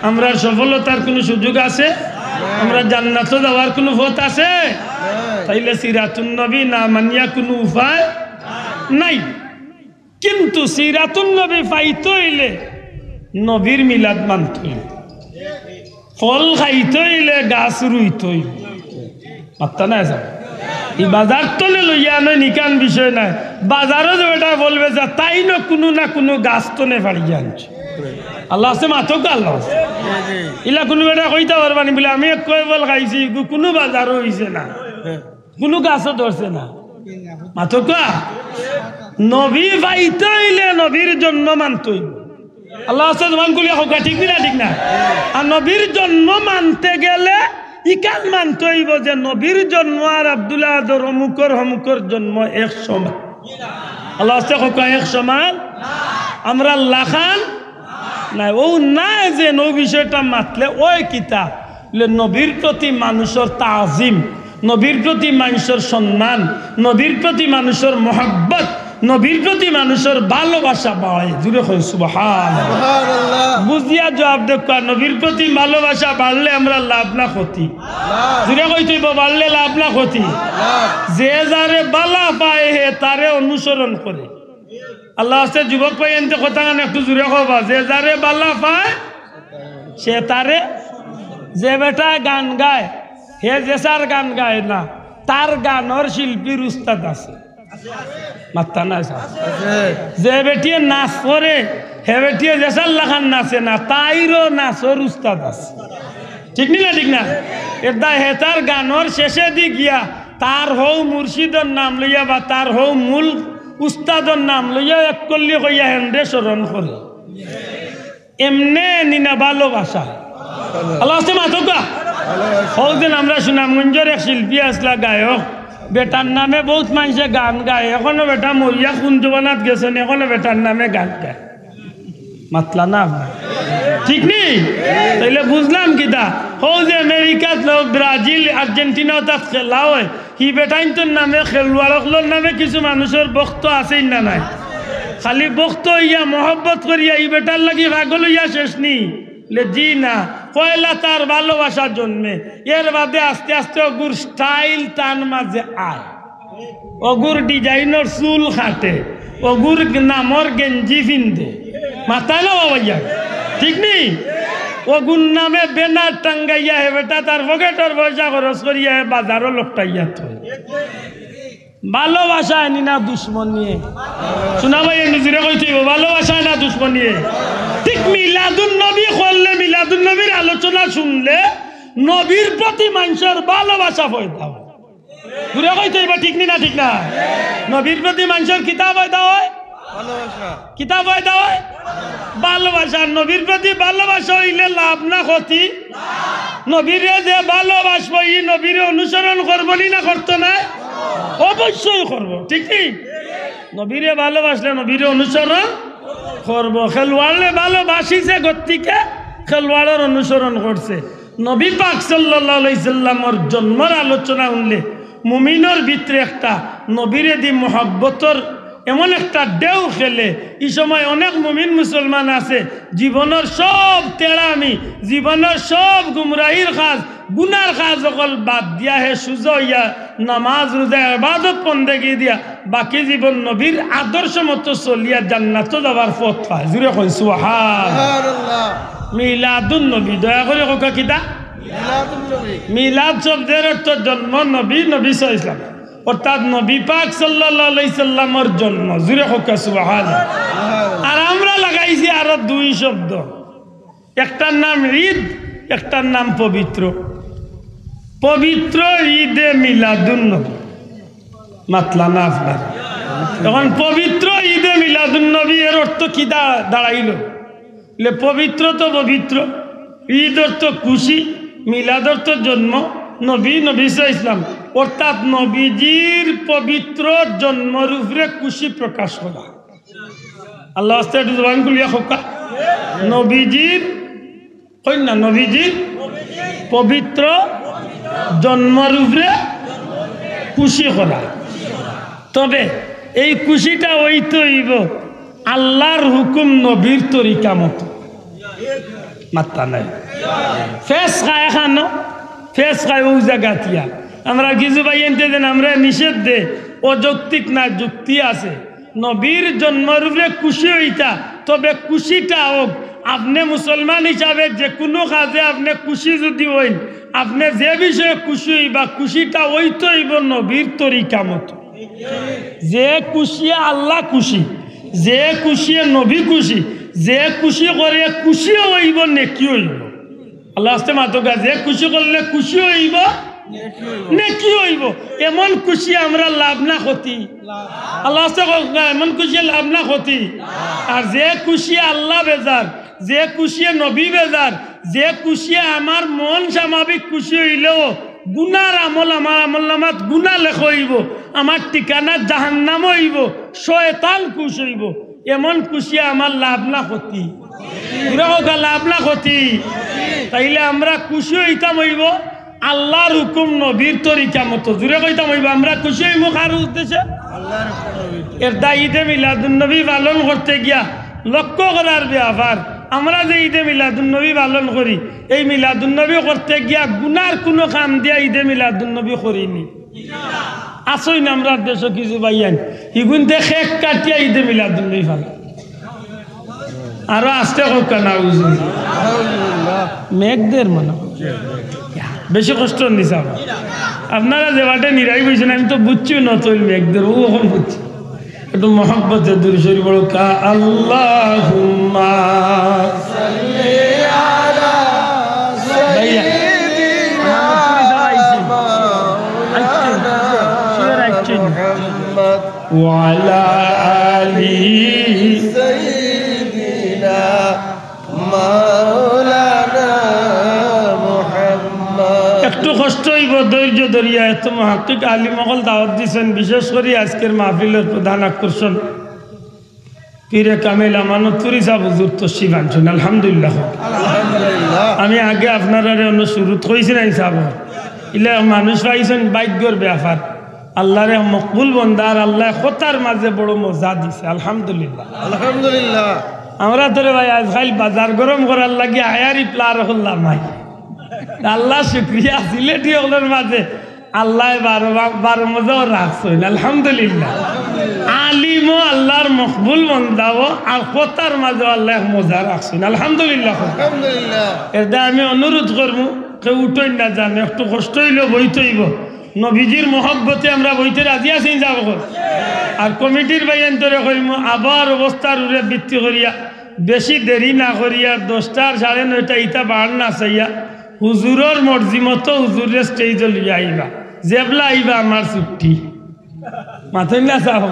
Speaker 1: আমরা সফলতার কোনো সুযোগ আছে? আমরা জান্নাত যাওয়ার কোনো পথ আছে? তাইলে সিরাতুন নবী না মানিয়া কোনো উপায় নাই। কিন্তু সিরাতুন নবী পাইতে হইলে নবীর মিলাদ মানতে হইল, ফল খাইতে হইলে গাছ রুইতে হইল। মাত্তা না যাব এই বাজার তলে লইয়া নয় নিকান বিষয় নাই। বাজারও যে এটা বলবে যে তাই না কোনো গাছ তনে ফাড়িয়ে আনছে। আল্লাহ আছে মাথক আল্লাহ আছে ইলা কোনো বেটা কইতে পারবানি বলে আমি কয় বল খাইছি কোনো বাজারও হইছে না, কোনো গাছও ধরছে না। মাথকা নবী পাইতে হইলে নবীর জন্ম মানতে হইব। আল্লাহ আছে জমান গুলি হোক ঠিক না ঠিক না? আর নবীর জন্ম মানতে গেলে ইকান মানতে হইব যে নবীর জন্ম আর আব্দুল্লাহ আদর হমুকর জন্ম এক সমান। আল্লাহ আছে হোক এক সমান। আমরা লাখান নাই ও না যে নৌ বিষয়টা মাতলে ওই কিতাব নবীর প্রতি মানুষের তাজিম, নবীর প্রতি মানুষের সম্মান, নবীর প্রতি মানুষের মহব্বত, নবীর প্রতি মানুষের ভালোবাসা বাড়ে। জুড়ে কই সুবহানাল্লাহ। বুঝিয়া জবাব দেখা নবীর প্রতি ভালোবাসা বাড়লে আমরা লাভ না ক্ষতি? জুড়ে কই তুই বাড়লে লাভ না ক্ষতি? যে যারে বালা পায় হে তারে অনুসরণ করে। আল্লাহ আছে যুবক পাই এনতে কথা একটু জুড়ে কবা, যে যারে বালা পায় সে তারে, যে বেটা গান গায় হে যেসার গান গায় না তার গানের শিল্পীর উস্তাদ আছে। মাত্তা না যে বেটিয়ে নাচ করে হে বেটিয়ে যেসার লাখান নাচে না তাইরও নাচর উস্তাদ আছে। ঠিক না ঠিক না? এটা হে তার গানের শেষে দি গিয়া তার হৌ মুর্শিদর নাম লইয়া বা তার হৌ মূল উস্তাদর নাম লইয়া এক করলি কইয়া হেন্ডে স্মরণ করে। এমনে নিনা ভালোবাসা। আল্লাহ মাথকা হৌদিন আমরা সুনামগঞ্জের এক শিল্পী আসলা গায়ক, বেটার নামে বহুত মানুষে গান গায়। এখনো বেটা মরিয়া কুঞ্জবনাথ গেছেন, এখনো বেটার নামে গান গায়। মাতলা না ঠিক নেই? তাইলে বুঝলাম কিতা হৌ যে আমেরিকাত লোক, ব্রাজিল, আর্জেন্টিনা তাত খেলা হয় হি বেটাইনটোর নামে খেলোয়াড়গুলোর নামে কিছু মানুষের বক্ত আছেই না নাই? খালি বক্ত ইয়া মহব্বত করিয়া ই বেটার লাগি পাগল হইয়া শেষ নি জি না। পয়লা তার ভালোবাসা জন্মে, এর বাদে আস্তে আস্তে অগুর স্টাইল তার মাঝে আয়, অগুর ডিজাইনের চুল খাটে, অগুর নামর গেঞ্জি ফিন্দে। মাথায় না বাবাইয়া ঠিক নেই? অগুর নামে বেনার টাঙ্গাইয়া হে বেটা তার পকেটের পয়সা খরচ করিয়া বাজারও লোকটাইয়া থয়। ভালোবাসা আনি না দুশ্মন নিয়ে। শোনা ভাই নিজেরা কইতে ভালোবাসা না দুশ্মন নিয়ে। ঠিক মিলাদুন নবী করলে, মিলাদুন নবীর আলোচনা শুনলে নবীর প্রতি মানুষের ভালোবাসা পয়দা হয়। ঘুরে কইতে ঠিক না ঠিক না? নবীর প্রতি মানুষের কিতাব পয়দা হয়, কিতাব পয়দা হয় ভালোবাসা। নবীর প্রতি ভালোবাসা হইলে লাভ না ক্ষতি? নবীরে যে ভালোবাসবো ই নবীরে অনুসরণ করবো না করতো না? অবশ্যই করব। ঠিক নেই? নবীরে ভালোবাসলে নবীরে অনুসরণ করবো। খেলোয়াড়ে ভালোবাসিছে গতিকে খেলোয়াড়ের অনুসরণ করছে। নবী পাক সাল্লাল্লাহু আলাইহি সাল্লামের জন্মের আলোচনা শুনলে মুমিনের ভিতরে একটা নবীরে দি মহব্বতর এমন একটা ঢেউ খেলে। এই সময় অনেক মুমিন মুসলমান আছে জীবনের সব তেড়ামি, জীবনের সব গুমরাহির কাজ, গুনার কাজ সকল বাদ দিয়া হে সুজা হইয়া নামাজ রোজা ইবাদত বন্দেগি দিয়া বাকি জীবন নবীর আদর্শ মতো চলিয়া জান্নাত যাবার পথ পায়। জুড়ে কই সুবহানাল্লাহ। মিলাদুন নবী, দয়া করে কোকা কিতা মিলাদ শব্দের অর্থ জন্ম নবী, নবী সাল্লাল্লাহু আলাইহি ওয়াসাল্লাম, অর্থাৎ নবী পাক সাল্লাল্লাহু আলাইহি সাল্লামের জন্ম। জুড়ে কোকা সুবহানাল্লাহ। আর আমরা লাগাইছি আরো দুই শব্দ, একটার নাম ঈদ, একটার নাম পবিত্র। পবিত্র ঈদে মিলাদুন নবী মাতলা না আপনার। তখন পবিত্র ঈদে মিলাদুন নবী এর অর্থ কি দাঁড়াইল? পবিত্র তো পবিত্র, ঈদ অর্থ খুশি, মিলাদ অর্থ জন্ম, নবী নবী ইসলাম অর্থাৎ নবীজির পবিত্র জন্মর উপরে খুশি প্রকাশ করা। আল্লাহ জবান খুলিয়া খোকা নবীজির কন্যা, নবীজির পবিত্র জন্মর উপরে খুশি করা। তবে এই খুশিটা হইতে হইব আল্লাহর হুকুম নবীর তরিকা মতো। মাত্রা নাই ফেস খায় খানো, ফেস খায় ও জায়গাতিয়া আমরা কিছু ভাই এনতে দেন আমরা নিষেধ দে, অযৌক্তিক না, যুক্তি আছে। নবীর জন্মের উপরে খুশি হইতা, তবে খুশিটা হোক আপনি মুসলমান হিসাবে যে কোনো কাজে আপনি খুশি যদি হইন, আপনি যে বিষয়ে খুশি হইবা খুশিটা হইতে হইব নবীর তরিকা মতো। যে খুশি আল্লাহ খুশি, যে খুশি নবী খুশি, যে খুশি করে খুশিও হইব নেকি হইব। আল্লাহ আসতে মাতকা যে খুশি করলে খুশি হইব নেকি হইব। এমন খুশি আমরা লাভ না ক্ষতি, আল্লাহ আসতে এমন খুশি লাভ না ক্ষতি। আর যে খুশি আল্লাহ বেজার, যে খুশি নবী বেজার, যে খুশি আমার মন স্বাভাবিক খুশি হইলেও গুনার আমল আমার আমল নামাত গুনা লেখ হইব, আমার ঠিকানা জাহান্নাম হইব, শয়তান খুশ হইব। এমন খুশি আমার লাভ না ক্ষতি, লাভ না ক্ষতি। তাইলে আমরা খুশি হইতাম হইব আল্লাহর হুকুম নবীর তরিকা মতো। জুড়ে কইতাম হইব আমরা খুশি হইব কার উদ্দেশ্যে? এর দায় ঈদে মিলাদুন নবী পালন করতে গিয়া লক্ষ্য করার ব্যাপার, আমরা যে ঈদে মিলাদুন নবী পালন করি, এই মিলাদুন নবী করতে গিয়া গুনার কোনো কাম দিয়া ঈদে মিলাদুন নবী করিনি। আসই না আমরা দেশ কিছু ভাইয়ান ইগুনতে খেক কাটিয়া ঈদে মিলাদুন নবী পালন। আরো আসতে হোক না মেঘদের মনে বেশি কষ্ট নিছে আপনারা যে বাটে নিরাই বলছেন, আমি তো বুঝছি না তৈল মেঘদের ও এখন বুঝছি। একটু মহব্বতে দূরে সরি বড় কা আল্লাহুম্মা সাল্লি আলা সাইয়্যিদিনা মুহাম্মদ ওয়া আলা আলি সাইয়্যিদিনা মাওলানা মুহাম্মদ। একটু কষ্ট হইব, ধৈর্য ধরিয়া। এত মহাক্কিক আলী মহল দাওয়াত দিয়েছেন, বিশেষ করে আজকের মাহফিলের প্রধান আকর্ষণ পীরে কামেল আমানতপুরি সাহেব হুজুর তশরিফ আনছেন। আলহামদুলিল্লাহ। আমি আগে আপনারা অন্য শুরুত কইছিলেন সাহেব, ইলে মানুষ পাইছেন ভাগ্যর ব্যাপার। আল্লাহরে মকবুল বন্দার আল্লাহ কথার মাঝে বড় মজা দিছে। আলহামদুলিল্লাহ আলহামদুলিল্লাহ। আমরা ধরে ভাই আজকাল বাজার গরম করার লাগে আয়ারি প্লার হল্লাম ভাই। আল্লাহ শুক্রিয়া, সিলেটি হলের মাঝে আল্লাহ বারো মজাও রাখছেন। আলহামদুলিল্লাহ। আলিমও আল্লাহর মকবুল বন্দাও আর কথার মাঝে আল্লাহ মজা রাখছেন। আলহামদুলিল্লাহ আলহামদুলিল্লাহ। এটা আমি অনুরোধ করবো কেউ উঠই না যান, একটু কষ্ট হইলেও বইতে হইব। নবীজির মহব্বতে আমরা বইতে রাজি আছি যাব। আর কমিটির বাইন্তরে কইম আবার অবস্থার উড়ে বৃত্তি করিয়া বেশি দেরি না করিয়া 10টার 9:30 ইটা বাড় না চাইয়া হুজুরের মর্জি মতো হুজুরের স্টেজে লিয়ে আইবা। জেবলা আইবা আমার ছুটি, মাথা না চাহ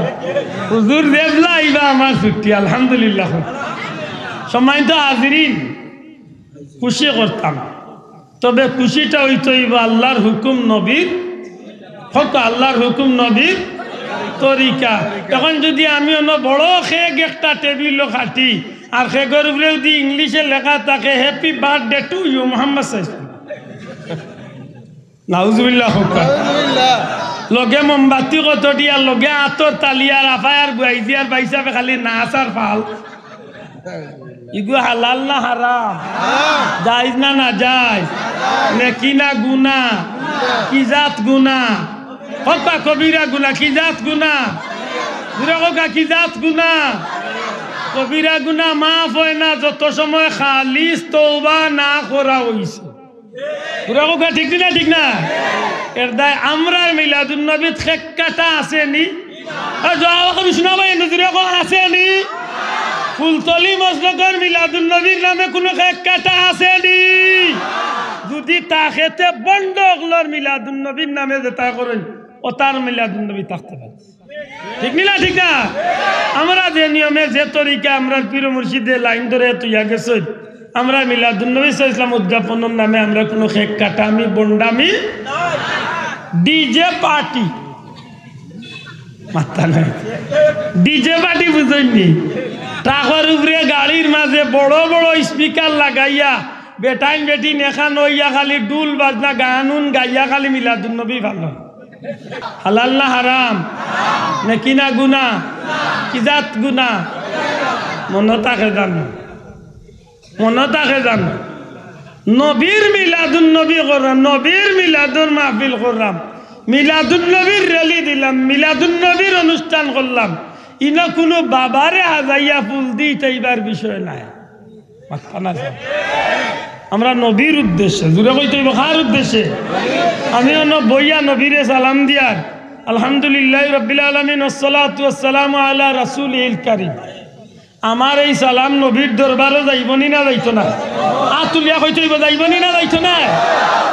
Speaker 1: হুজুর জেবলা আইবা আমার ছুটি। আলহামদুলিল্লাহ। সম্মানিত হাজিরিন, খুশি করতাম, তবে খুশিটা হইতে হইব আল্লাহর হুকুম নবীর হক, আল্লাহর হুকুম নবীর তরিকা। তখন যদি আমি অন্য বড় খেগ একটা টেবিল খাটি আর খেগের উপরে যদি ইংলিশে লেখা থাকে happy birthday to you Mohammad নাউজুবিল্লাহ, লগে মোমবাতি কত দিয়া লগে আতর তালিয়ার আফায়ার বুয়াইজিয়ার বাইসাবে খালি নাচ আর ফাল ইগু হালাল না হারাম? জায়েজ না না জায়েজ? নেকি না গুনাহ? কি জাত গুনাহ? হকা কবিরা গুনাহ কি জাত গুনাহ? দুরাকা কি জাত গুনাহ? কবিরা গুনাহ মাফ হয় না যত সময় খালিস তওবা না করা হইছে। দুরাকা ঠিক না ঠিক না? এর দায় আমরা মিলাদুন নবী খেক্কাটা আসেনি? আর যাওয়া কবি শোনাবাই দুরাকা আসেনি? ফুলতলি মসজিদের মিলাদুন নবীর নামে কোনো খেক্কাটা আসেনি? যদি তাকেতে বন্ধ হলোর মিলাদুন নবীর নামে যেটা করেন ও তার মিলাদুন নবী থাকতে পারে। ঠিক না ঠিক না? আমরা যে নিয়মে যে তরিকা আমরা পীর মুর্শিদের লাইন ধরে তুইয়া গেছে, আমরা মিলাদুন নবী ইসলাম উদযাপনের নামে আমরা কোনো খেক কাটামি বন্ডামি ডিজে পার্টি মাথা নাই। ডিজে পার্টি বুঝেননি? ট্রাকের উপরে গাড়ির মাঝে বড় বড় স্পিকার লাগাইয়া বেটাইন বেটি নেখা নইয়া খালি ডুল বাজনা গানুন গাইয়া খালি মিলাদুন নবী ভালো। হালাল না হারাম? নেকি না গুনাহ? কি জাত গুনাহ? মনে থাকে জানো? মনে থাকে জানো? নবীর মিলাদুন নবী করলাম, নবীর মিলাদুন মাহফিল করলাম, মিলাদুন নবীর র্যালি দিলাম, মিলাদুন নবীর অনুষ্ঠান করলাম, ইনা কোনো বাবারে হাজাইয়া ফুল দি চাইবার বিষয় নাই। আমরা নবীর উদ্দেশ্যে জুড়ে কইতে কার উদ্দেশ্যে? আমি বইয়া নবীরে সালাম দিয়ার আলহামদুলিল্লাহ রাব্বিল আলামিন ওয়াসসালাতু ওয়াসসালামু আলা রাসূলিল কারীম। আমার এই সালাম নবীর দরবারে যাইবনি না যাইতো না? আতুলিয়া কইতে যাইবনি না যাইতো না?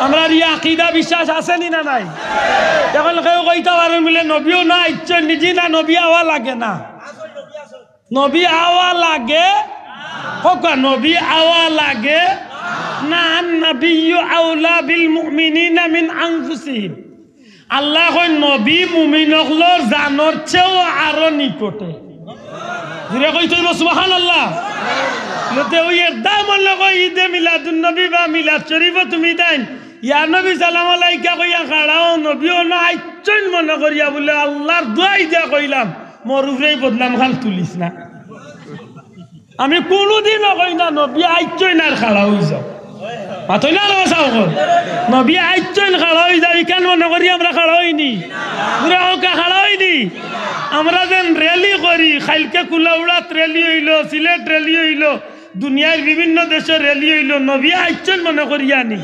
Speaker 1: আমরা এই আকীদা বিশ্বাস আছে নি না নাই? এখন কেউ কইতে পারে মিলে নবীও না ইচ্ছে নিজে না নবী আওয়া লাগে না? নবী আওয়া লাগে হোকা, নবী আওয়া লাগে না? নবিয়্যু আউলা বিল মুমিনিনা মিন আনফুসিহিম। আল্লাহ কই নবী মুমিনগুলোর জানোর চেয়েও আরো নিকটে। ঘুরে কইতে হইব সুবহানাল্লাহ। নতে ওই একদম কই ঈদে মিলাদুন নবী বা মিলাদ শরীফ তুমি দেন ইয়া নবী সালাম আলাইকা কইয়া খাড়াও নবীও না আইচন মনে করিয়া বলে আল্লাহর দোয়াই দিয়া কইলাম মোর উপরেই বদনাম খান তুলিস না। আমি কোনোদিনও কই না নবী আইচন আর খাড়া হই যাও। মাথই না চাও নবী আইচন খাড়া হয়ে যাবি কেন মনে করি আমরা খাড়া হইনি? পুরা ওকা খাড়া হইনি? আমরা যেন র্যালি করি, খাইলকে কুলাউড়াত র্যালি হইল, সিলেট র্যালি হইল, দুনিয়ার বিভিন্ন দেশের র্যালি হইল, নবী আইচন মনে করিয়া নি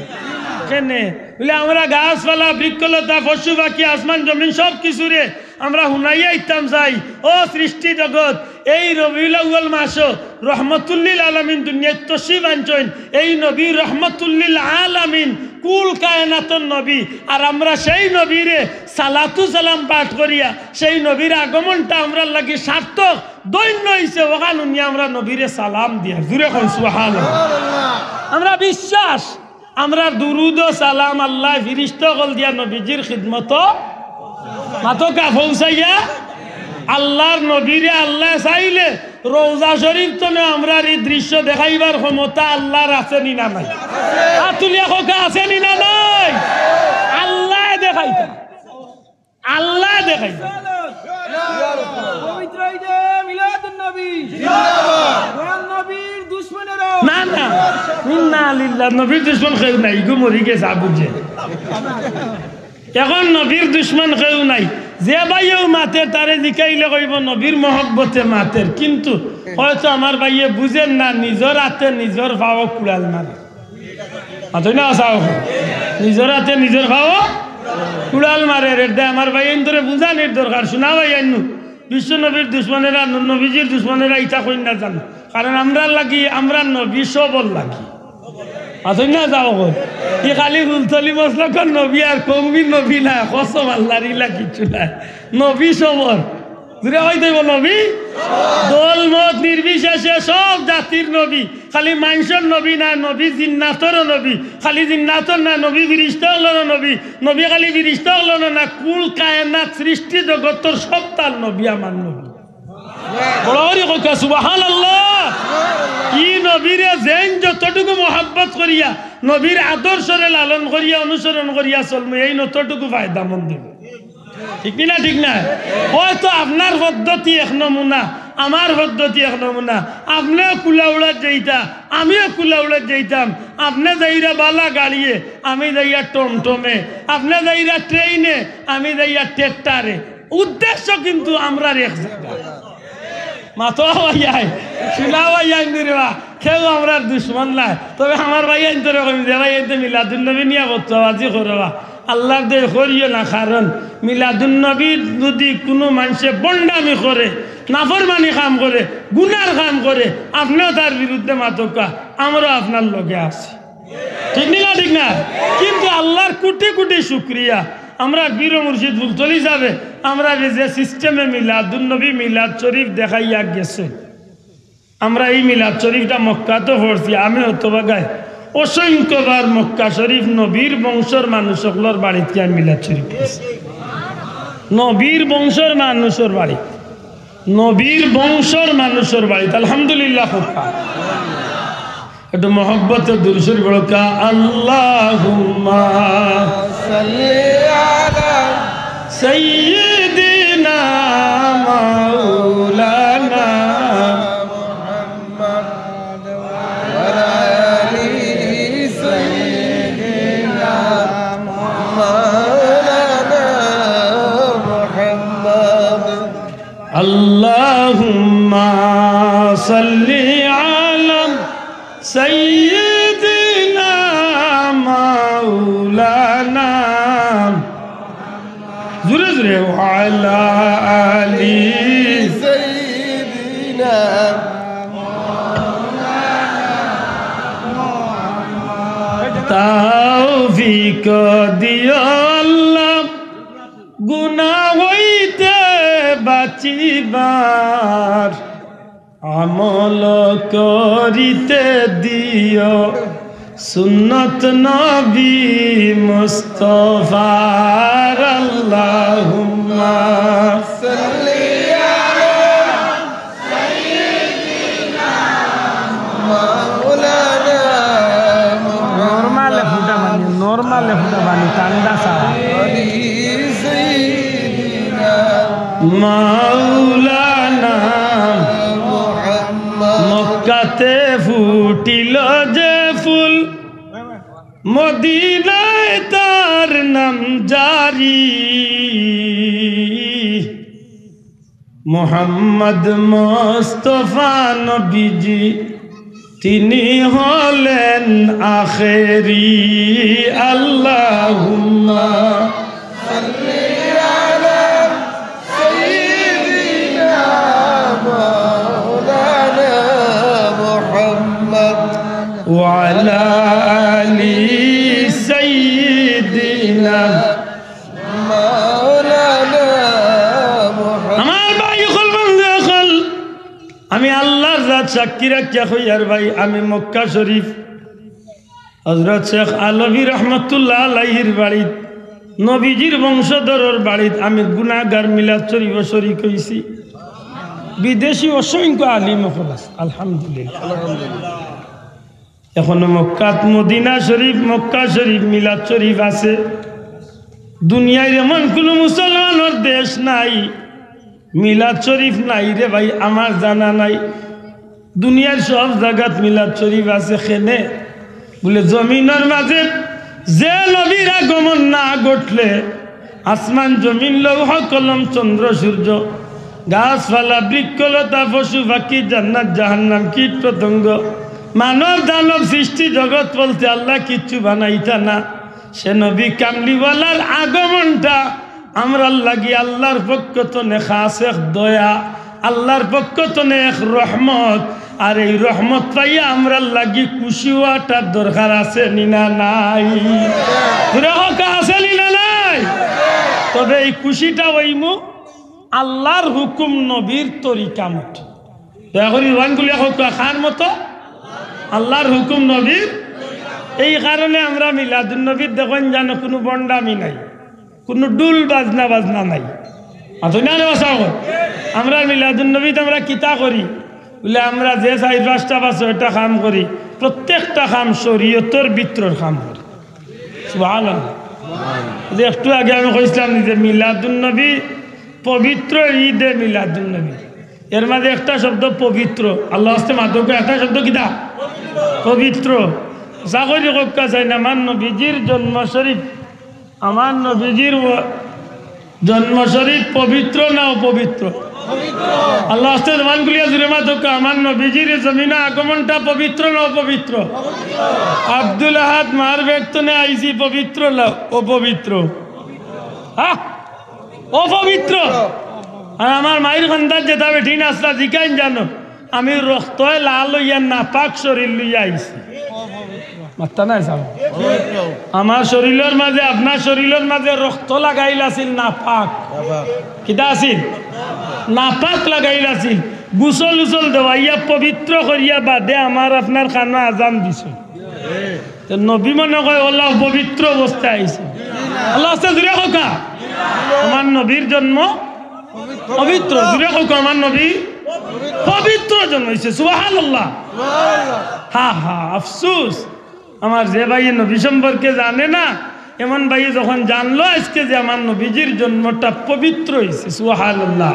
Speaker 1: কেনে? বলে আমরা গাছপালা বৃক্ষলতা পশু পাখি আসমান জমিন সব কিছুরে আমরা হুনাইয়া ইতাম চাই। ও সৃষ্টি জগৎ, এই রবিউল আউয়াল মাসও রহমতুল্লিল আলামিন দুনিয়াত তশরিফ আনছেন। এই নবী রহমতুল্লিল আলামিন কুল কায়নাতন নবী, আর আমরা সেই নবীরে সালাতু সালাম পাঠ করিয়া সেই নবীর আগমনটা আমরা লাগি সার্থক দৈন্য হইছে। ওখানে নিয়ে আমরা নবীরে সালাম দিয়া জুড়ে কই সুবহানাল্লাহ। আমরা বিশ্বাস আমরা দুরুদ ও সালাম আল্লাহ ফিরিস্তা কল দিয়া নবীজির খিদমত মাতকা পৌঁছাইয়া আল্লাহর নবীরে আল্লাহ চাইলে রওজা শরীফ তো আমরা এই দৃশ্য দেখাইবার ক্ষমতা আল্লাহর আছে নি না নাই? আতুলিয়া খোকা আছে নি না নাই? আল্লাহ দেখাইতা, আল্লাহ দেখাইতা। পবিত্র ঈদে মিলাদুন নবী জিন্দাবাদ। নবীর দুশমনেরা না না ইন্না লিল্লাহ, নবীর দুশমন কেউ নাই, গো মরি গেছে আবুজে। এখন নবীর দুশ্মন কেউ নাই। যে ভাইও মাতে তারে জিকাইলে কইব নবীর মহব্বতে মাতের, কিন্তু হয়তো আমার ভাইয়ে বুঝেন না নিজের হাতে নিজের ভাও কুড়াল মারে। মাথই না চাও নিজের হাতে নিজের ভাও কুড়াল মারে রে দে। আমার ভাই ধরে বুঝানির দরকার। শোনা ভাই আইনু বিশ্ব নবীর দুশ্মনেরা নবীজির দুশ্মনেরা ইচ্ছা করি না জানো, কারণ আমরা লাগি আমরা নবী সবল লাগি। আসুন না যাও ই খালি ফুলতলি মশলা কর নবী আর কমবি নবী না কসম আল্লাহর ইলা কিছু নাই। নবী সবর দূরে হয়ে দেব নবী দল মত নির্বিশেষে সব জাতির নবী। খালি মানুষের নবী না, নবী জিন্নাতরও নবী। খালি জিন্নাতর না, নবী ফিরিস্তা হলো নবী। নবী খালি ফিরিস্তা হলো না, কুল কায়নাত সৃষ্টি জগতের সব তার নবী আমার নবী। বড় কথা সুবহানাল্লাহ। ই নবীরে যেন যতটুকু মহাব্বত করিয়া নবীর আদর্শরে লালন করিয়া অনুসরণ করিয়া চলবো, এই নতটুকু ফায়দা মন দেব। ঠিক না ঠিক না? হয়তো আপনার পদ্ধতি এক নমুনা, আমার পদ্ধতি এক নমুনা আপনিও কুলাউড়ার যাইতা আমিও কুলাউড়ার যাইতাম আপনি যাইরা বালা গাড়িয়ে আমি যাইয়া টমটমে আপনি যাইরা ট্রেনে আমি যাইয়া ট্রেক্টরে উদ্দেশ্য কিন্তু আমরা এক জায়গা মাতো ভাইয়াই শুনা ভাইয়াই নির্বা কেউ আমরা দুশ্মন নাই তবে আমার ভাই আনতে রকম যে ভাই আনতে মিলাদুন্নবী নিয়ে বর্তবাজি করবা আল্লাহর দে করিও না কারণ মিলাদুন্নবী যদি কোনো মানুষে বন্ডামি করে নাফরমানি কাম করে গুনার কাম করে আপনিও তার বিরুদ্ধে মাতকা আমরাও আপনার লগে আছি ঠিক না ঠিক না কিন্তু আল্লাহর কোটি কোটি শুকরিয়া আমরা বীর মুর্শিদ চলে যাবে আমরা যে সিস্টেমে মিলাদুন্নবী মিলাদ শরীফ দেখাইয়া গেছে আমরা এই মিলাদ শরীফটা মক্কাতে পড়ছি আমি অথবা গাই অসংখ্যবার মক্কা শরীফ নবীর বংশর মানুষগুলোর বাড়িতে আমি মিলাদ শরীফ পড়ছি নবীর বংশর মানুষের বাড়ি নবীর বংশর মানুষের বাড়িতে আলহামদুলিল্লাহ একটু মহব্বতে দুরূদ শরীফ পড়া আল্লাহুম্মা সাল্লি আলা সাইয়্যিদিনা মাওলানা মুহাম্মদ ওয়া আলি সাইয়্যিদিনা মাওলানা মুহাম্মদ আল্লাহুম্মা সাল্লি আলা সাইয়্যিদিনা মাওলানা জোরে জোরে ওয়ালা আলি সাইয়্যিদিনা মাওলানা তৌফিক দিও আল্লাহ গুনাহ হইতে বাঁচিবার আমল করিতে দিও সুন্নত নবী মুস্তাফার আল্লাহুম্মা সাল্লি আলা সাইয়্যিদিনা মাওলানা নরমাল ফুটা বানি ঠান্ডা সারা সাইয়্যিদিনা মাওলানা মক্কাতে ফুটিল যে ফুল মদিনায় তার নাম জারি মুহাম্মদ মুস্তাফা নবীজি তিনি হলেন আখেরি আল্লাহুম্মা সাল্লি আলা সাইয়্যিদিনা মাওলানা মুহাম্মদ ওয়া আলা আলি সাইয়্যিদিনা মাওলানা মুহাম্মদ আমার ভাই হল বন্ধু হল আমি আল্লাহর জাত সাক্ষী রাখিয়া কইয়ার ভাই আমি মক্কা শরীফ হযরত শেখ আলভী রহমতুল্লাহ আলাইহির বাড়িত নবীজির বংশধরের বাড়িত আমি গুনাহগার মিলাদ শরীফ শরীক হইছি বিদেশি অসংখ্য আলিম আছে আলহামদুলিল্লাহ এখনো মক্কাত মদিনা শরীফ মক্কা শরীফ মিলাদ শরীফ আছে দুনিয়ায় এমন কোনো মুসলমানের দেশ নাই মিলাদ শরীফ নাই রে ভাই আমার জানা নাই দুনিয়ার সব জায়গাত মিলাদ শরীফ আছে খেনে বলে জমিনের মাঝে যে নবীর আগমন না ঘটলে আসমান জমিন লৌহ কলম চন্দ্র সূর্য গাছপালা বৃক্ষলতা পশু পাখি জান্নাত জাহান্নাম কীট পতঙ্গ মানব দানব সৃষ্টি জগৎ বলতে আল্লাহ কিচ্ছু বানাইতা না সে নবী কামলিওয়ালার আগমনটা আমরা লাগি আল্লাহর পক্ষ তনে খাস এক দয়া আল্লাহর পক্ষ তনে এক রহমত আর এই রহমত পাইয়া আমরা লাগি খুশি হওয়াটার দরকার আছে নিনা নাই আছে নিনা নাই তবে এই খুশিটা হইমু আল্লাহর হুকুম নবীর তরিকা মতো দয়া করি ওয়ানগুলি খান মতো আল্লাহর হুকুম নবীর এই কারণে আমরা মিলাদুন নবীর দেখেন জানো কোনো বন্ডামি নাই কোনো ডুল বাজনা নাই আমরা মিলাদুন নবীতে আমরা কিতা করি বলে আমরা যে 4-5টা বা 6টা কাম করি প্রত্যেকটা কাম শরীয়তের ভিতরের কাম করি সুবহানাল্লাহ একটু আগে আমি কইছিলাম যে মিলাদুন নবী পবিত্র ঈদে মিলাদুন নবী এর মাঝে একটা শব্দ পবিত্র, আল্লাহ হস্তে মাধবকে একটা শব্দ কিতা পবিত্র। চাকরি কক্কা চাই না, আমার নবীজির জন্ম শরীফ, আমার নবীজির জন্ম শরীফ পবিত্র না অপবিত্র? আল্লাহ হস্তে জমান গুলিয়া জুড়ে মাধবকে আমার নবীজির জমিনা আগমনটা পবিত্র না অপবিত্র? আব্দুল আহাদ মার ব্যক্তনে আইসি পবিত্র না অপবিত্র? হ্যাঁ অপবিত্র। আর আমার মায়ের খান্দার যেটা বেঠি নাচলা জিকাইন জানো, আমি রক্ত লাল লইয়া না পাক শরীর লইয়া আইছি। মাত্তা নাই সাব আমার শরীরের মাঝে আপনার শরীরের মাঝে রক্ত লাগাইল আছিল না পাক, কিতা আছিল না পাক লাগাইল আছিল। গুসল উসল দেওয়াইয়া পবিত্র করিয়া বাদে আমার আপনার খানা আজান দিছ। নবী মনে কয় আল্লাহ পবিত্র অবস্থায় আইছে। আল্লাহ আছে জুড়ে হোকা আমার নবীর জন্ম পবিত্র, জুড়ে হোক আমার নবী পবিত্র জন্মাইছে। সুবহানাল্লাহ। হা হা আফসোস আমার যে ভাই নবী সম্পর্কে জানে না, এমন ভাই যখন জানলো আজকে যে আমার নবীজির জন্মটা পবিত্র হয়েছে। সুবহানাল্লাহ।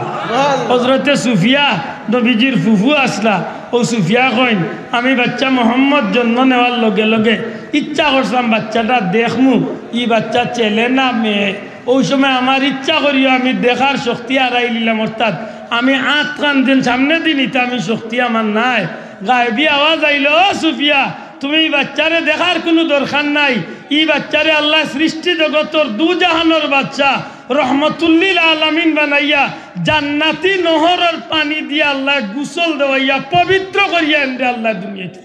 Speaker 1: হযরতে সুফিয়া নবীজির ফুফু আসলা, ও সুফিয়া কইন আমি বাচ্চা মোহাম্মদ জন্ম নেওয়ার লগে লগে ইচ্ছা করছিলাম বাচ্চাটা দেখমু, ই বাচ্চা ছেলে না মেয়ে। ওই সময় আমার ইচ্ছা করিও আমি দেখার শক্তি হারাই নিলাম, অর্থাৎ আমি আঁত কান দিন সামনে দিন ইতা আমি শক্তি আমার নাই। গায়েবী আওয়াজ আইল, ও সুফিয়া তুমি এই বাচ্চারে দেখার কোনো দরকার নাই, ই বাচ্চারে আল্লাহ সৃষ্টি জগতর দু জাহানোর বাচ্চা রহমতুল্লিল আলামিন বানাইয়া জান্নাতি নহরের পানি দিয়া আল্লাহ গুসল দেওয়াইয়া পবিত্র করিয়া এনে আল্লাহ দুনিয়াতে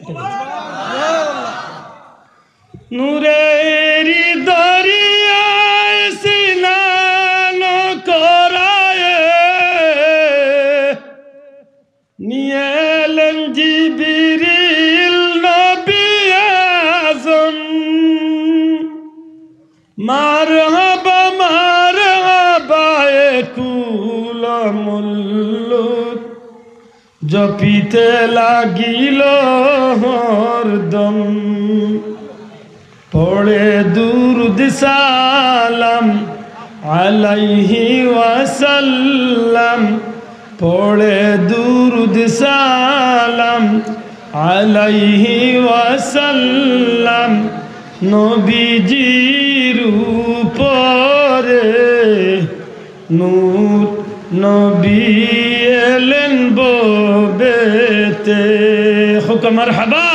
Speaker 1: নূরেরি দরিয়ায় স্নান করায় নিয়ে এলেন জিবরিল নবী আযম। মারহাবা মারহাবা এ কুলমুল্লুক জপিতে লাগিল হরদম। পড়ে দুরুদ সালাম আলাইহি ওয়াসাল্লাম, পড়ে দুরুদ সালাম আলাইহি ওয়াসাল্লাম। নবীজির উপরে নূর নবী এলেন ববেতে। হুকুম মারহাবা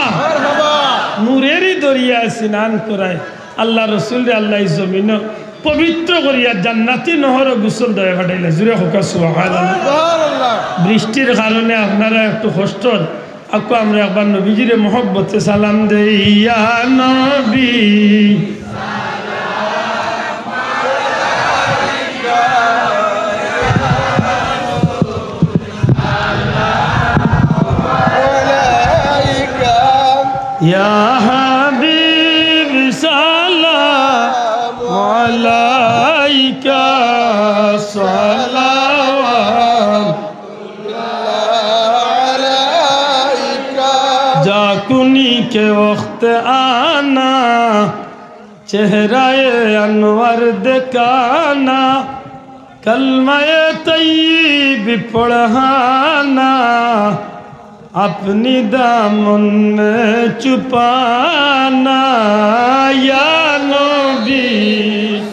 Speaker 1: নূরেরই দরিয়া স্নান করায় আল্লাহ রসুল আল্লাহ জমিন পবিত্র করিয়া জান্নাতি নহর গোসল দেয় ফাটাইলে। জুড়ে হোক সুবহানাল্লাহ। বৃষ্টির কারণে আপনারা একটু কষ্ট, আকু আমরা একবার নবীজিরে মহব্বতে সালাম দেই। ইয়া নবী ইয়া হাবিব সালাম আলাইকা সালাওয়াত जाकुनी के वक्त आना चेहराए अनवर दिखाना कलमाए तय्यब पढ़ाना अपनी दामन में छुपाना या नबी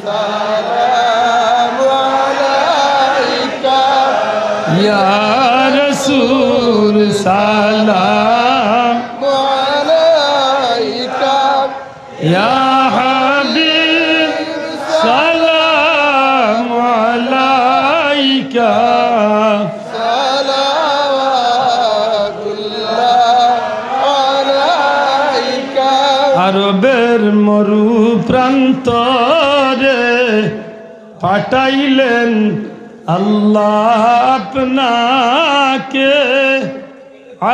Speaker 1: सलाम अलैका या रसूल सलाम अलैका या हबीब सलाम अलैका আরবের মরু প্রান্তরে পাঠাইলেন আল্লাহ আপনাকে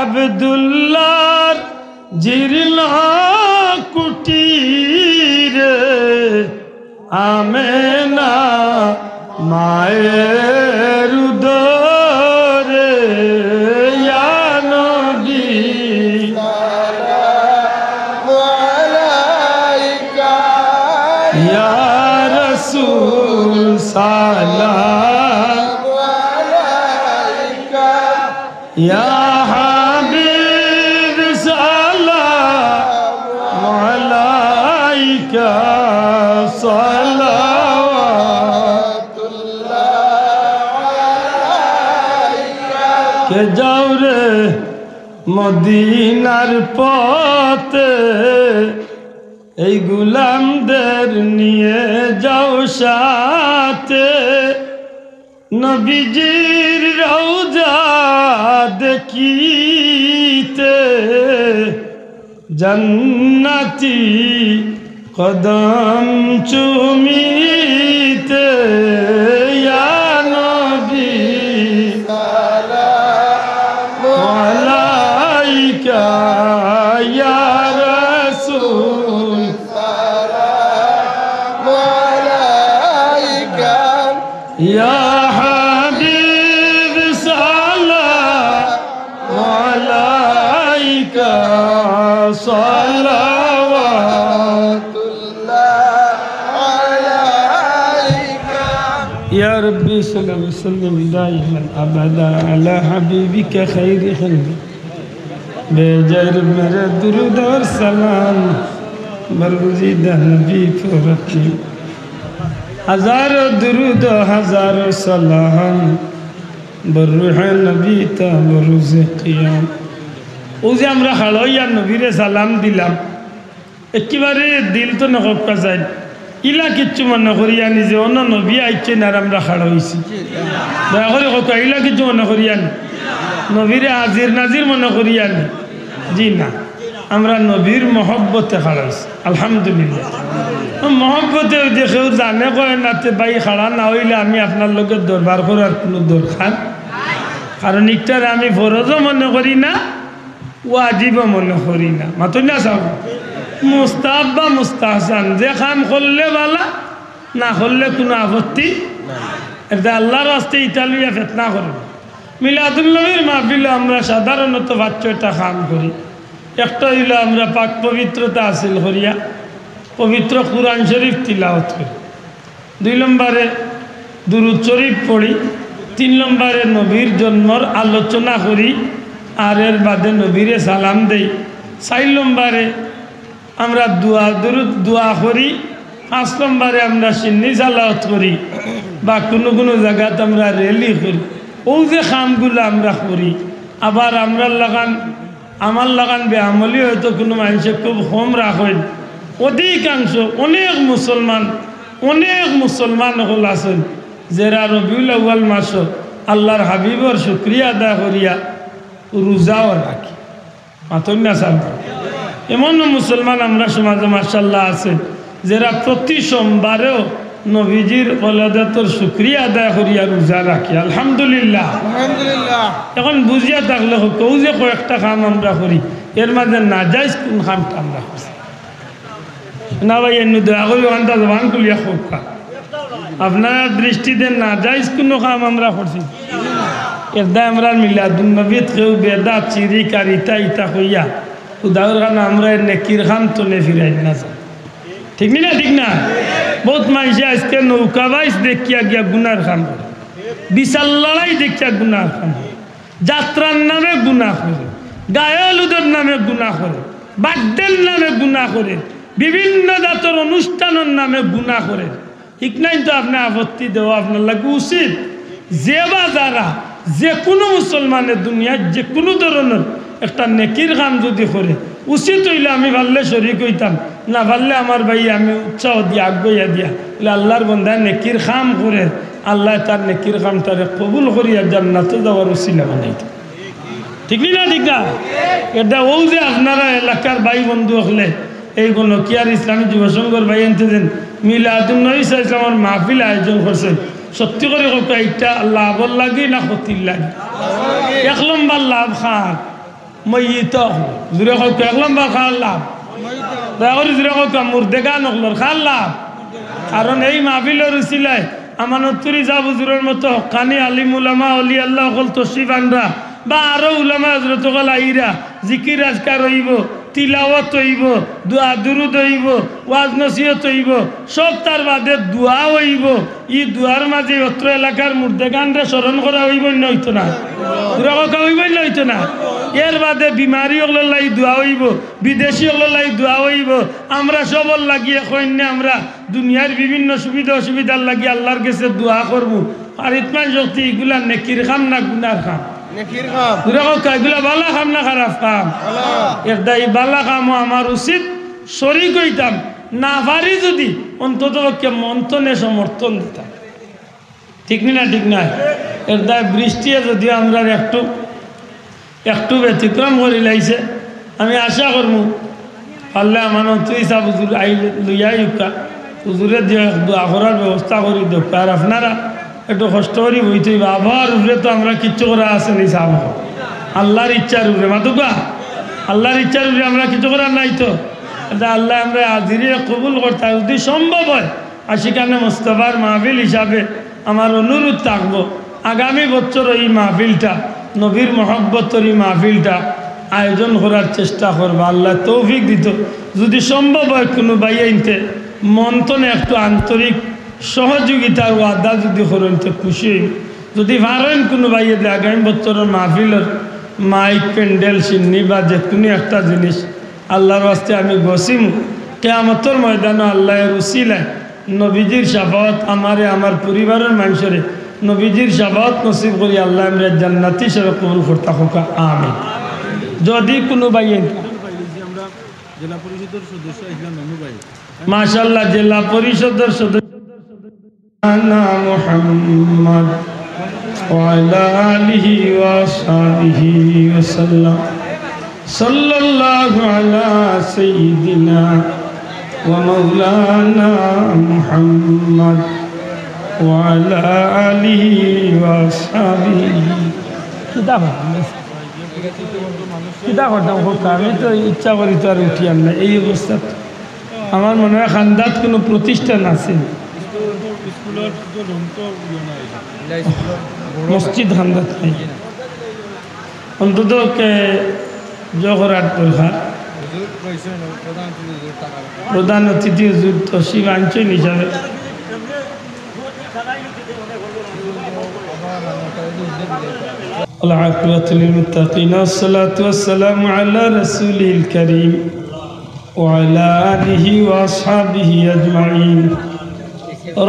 Speaker 1: আব্দুল্লাহর জিরলা কুটিরে আমেনা মায়ের উদরে ইয়া নবী या रसूल सलाम अलैका ইয়া হাবিব সালাম আলাইকা কে যাও রে মদিনার পথে এই গোলামদের নিয়ে যাও সাথে নবীজির রওজা দেখিতে জান্নাতি কদম চুমিতে ইয়া নবী আলাইকা ইয়া রাসূল সালাম আলাইকা ইয়া হাবিব সালাম আলাইকা সালাওয়াতুল্লাহ আলাইকা ইয়া রাব্বি সাল্লি সাল্লিম দাইমান আবাদা আলা হাবিবিকা খাইরি খালকি बेजर मेरे दुरूद और सलाम बरगुज़ीदा नबी को रखी हज़ारों दुरूद हज़ारों सलाम बरुह नबी ता बरुज़े क़ियाम उसे हमरा खड़ोया नबी रे सलाम दिलाम एकेबारे दिल तो नखब का जाए इला किच्छु मन करिया निजे ओनो नबी आइचे नारामरा खड़ोइसी दया करे को इला किच्छु मन करिया নবীরে হাজির নাজির মনে করিয়া নি জি না আমরা নবীর মহব্বতে খাড়াইছি আলহামদুলিল্লাহ মহব্বতে দেখেও জানে কয় নাতে বাই খাড়া না হইলে আমি আপনার লোকের দরবার করার কোনো দরকার কারণ ইটার আমি ফরজও মনে করি না ওয়াজিবও মনে করি না মাতো না চাও মুস্তাহাব বা মুস্তাহসান যে কাম করলে ভালা না করলে কোনো আপত্তি এটা আল্লাহর রাস্তায় ইটালিয়া ফেতনা করবে মিলাদুল নবীর মাহফিলে আমরা সাধারণত ৫-৬টা কাম করি একটা হইল আমরা পাক পবিত্রতা হাসিল করিয়া পবিত্র কুরআন শরীফ তিলাওয়াত করি ২ নম্বরে দুরূদ শরীফ পড়ি ৩ নম্বরে নবীর জন্মর আলোচনা করি আর এর বাদে নবীরে সালাম দেই ৪ নম্বরে আমরা দোয়া করি ৫ নম্বরে আমরা সিন্নি সালাওয়াত করি বা কোনো কোনো জায়গাতে আমরা র্যালি করি ও যে কামগুলো আমরা করি আবার আমরা আমার লাগান বেআমলি হয়তো কোনো মানুষে খুব কম রাখেন অধিকাংশ অনেক মুসলমান হল আছেন যারা রবিউল আউয়াল মাস আল্লাহর হাবিবর শুক্রিয়া আদায় করিয়া রোজাও রাখি মাতন না সাহেব এমনও মুসলমান আমরা সমাজে মাশাআল্লাহ আছে যারা প্রতি সোমবারেও নবীজির ওলাদাতর শুকরিয়া আদায় করিয়া রোজা রাখি আলহামদুলিল্লাহ আলহামদুলিল্লাহ এখন বুঝিয়া থাকলে কেউ যে কয়েকটা কাম আমরা করি এর মাঝে নাজাইজ কোন কামটা আমরা করছি না ভাই এমনি দয়া করি ওখানটা জবান তুলিয়া খোকা আপনার দৃষ্টিতে নাজাইজ কোনো কাম আমরা করছি এর দায় আমরা মিলাদুন নবীত কেউ বেদা চিরি কারিতা ইতা কইয়া উদাহরণ কারণে আমরা নেকির খাম তো নে ফিরাই না ঠিক না ঠিক না বহুত মানুষ আজকে নৌকা বাইস দেখিয়া গিয়া গুনার খাম করে বিশাল লড়াই দেখিয়া গুনার খাম করে যাত্রার নামে গুনাহ করে গায়লুদের নামে গুনাহ করে বাদ্যের নামে গুনাহ করে বিভিন্ন জাতের অনুষ্ঠানের নামে গুনাহ করে ঠিক নাই তো আপনি আপত্তি দেওয়া আপনার লাগে উচিত যে বা যারা যে কোনো মুসলমানের দুনিয়ায় যে কোনো ধরনের একটা নেকির কাম যদি করে উচিত হইলে আমি পারলে শরীক হইতাম না পারলে আমার ভাই আমি উৎসাহ দিয়া আগ্রহিয়া দিয়া বলে আল্লাহর বন্ধায় নেকির কাম করে আল্লাহ তার নেকির কামটারে কবুল করিয়া জান্নাতে যাওয়ার উচিলা বানাইতে ঠিক না ঠিক না এটা ও যে আপনারা এলাকার ভাই বন্ধু হলে এই গণকিয়ার ইসলামী যুব সংঘর ভাই আনতে দেন মিলাদুন নবী ইসলামের মাহফিল আয়োজন করছে সত্যি করে কথা এটা লাভর লাগে না ক্ষতির লাগে 1 নম্বর লাভ খান মইত জুড়ে কথা 1 নম্বর খান লাভ দয়া করে জুড়ে কথা মুর্দেগা নকলর খান লাভ কারণ এই মাহফিলের উসিলায় আমানতুরি যা হুজুরের মতো হক্কানি আলিম উলামা ওলি আল্লাহ হল তশরিফ আনরা বা আরো উলামা হযরত গল আইরা জিকির আজকার হইব তিলাওয়াত হইব, দোয়া দুরুদ হইব, ওয়াজ নসিহত হইব, সব তার বাদে দোয়া হইব। ই দোয়ার মাঝে অত্র এলাকার মুর্দেগানরে স্মরণ করা হইব না হইতো না, দূরা কথা হইব না হইতো না। এর বাদে বিমারি হলের লাই দোয়া হইব, বিদেশি হলের লাই দোয়া হইব। আমরা সবর লাগিয়ে কইনে আমরা দুনিয়ার বিভিন্ন সুবিধা অসুবিধার লাগিয়ে আল্লাহর কাছে দোয়া করবো। আর ইতমান শক্তি এগুলা নেকির খাম না গুনার খাম? এগুলা বালা খাম না খারাপ খাম? একটা এই বালা খামও আমার উচিত শরীক হইতাম, না পারি যদি অন্তত মন্থনে সমর্থন দিতাম। ঠিক না ঠিক না? এর দায় বৃষ্টিয়ে যদিও আমরা একটু ব্যতিক্রম করে লাইছে, আমি আশা করবো পারলে আমার তুই সা হুজুর আইলে লইয়াই হুজুরে দিয়ে দোয়া করার ব্যবস্থা করি দেব। আর আপনারা একটু কষ্ট করি বইতে আবহাওয়ার উপরে তো আমরা কিচ্ছু করা আছে নি, সাব আল্লাহর ইচ্ছার উপরে মাতুকা, আল্লাহর ইচ্ছার উপরে আমরা কিছু করার নাই। তো আল্লাহ আমরা হাজিরে কবুল করতে যদি সম্ভব হয় আশিকানে মোস্তফার মাহফিল হিসাবে আমার অনুরোধ থাকবো আগামী বছর এই মাহফিলটা নবীর মহব্বতর এই মাহফিলটা আয়োজন করার চেষ্টা করবো। আল্লাহ তৌফিক দিত। যদি সম্ভব হয় কোনো বাইতে মন্থনে একটু আন্তরিক সহযোগিতার ওয়াদা যদি করেন তো খুশি হই। যদি পারেন কোনো বাইয়ে আগামী বছরের মাহফিলের মাইক প্যান্ডেল সিন্নি বা যে কোনো একটা জিনিস আল্লাহর ওয়াস্তে আমি বসিম কিয়ামতের ময়দানে আল্লাহর উসিলায় নবীজির শাফাত আমারে আমার পরিবারের মানুষের নবীজির শাফাত নসিব করি আল্লাহ আমরা জান্নাতি হিসেবে কবুল করতে হোক আমিন। যদি কোনো বাইয়ে মাশাআল্লাহ জেলা পরিষদের সদস্য মুহাম্মদ ওয়ালা আলিহি ওয়াসহাবিহি ওয়াসাল্লাম সাল্লাল্লাহু আলা সাইয়্যিদিনা ওয়া মাওলানা মুহাম্মদ ওয়ালা আলিহি ওয়াসহাবিহি। কিতা করতাম আমি তো ইচ্ছা করি তো আর উঠিয়াম না এই অবস্থা। আমার মনে হয় খান্দাত কোনো প্রতিষ্ঠান আছে, মসজিদ খান্দাত নাই, অন্তত জগরাট দরকার। প্রধান অতিথি হুজুর তশরিফ আনছেন হিসাবে والعاقبة للمتقين والصلاة والسلام على رسوله الكريم وعلى آله وأصحابه أجمعين.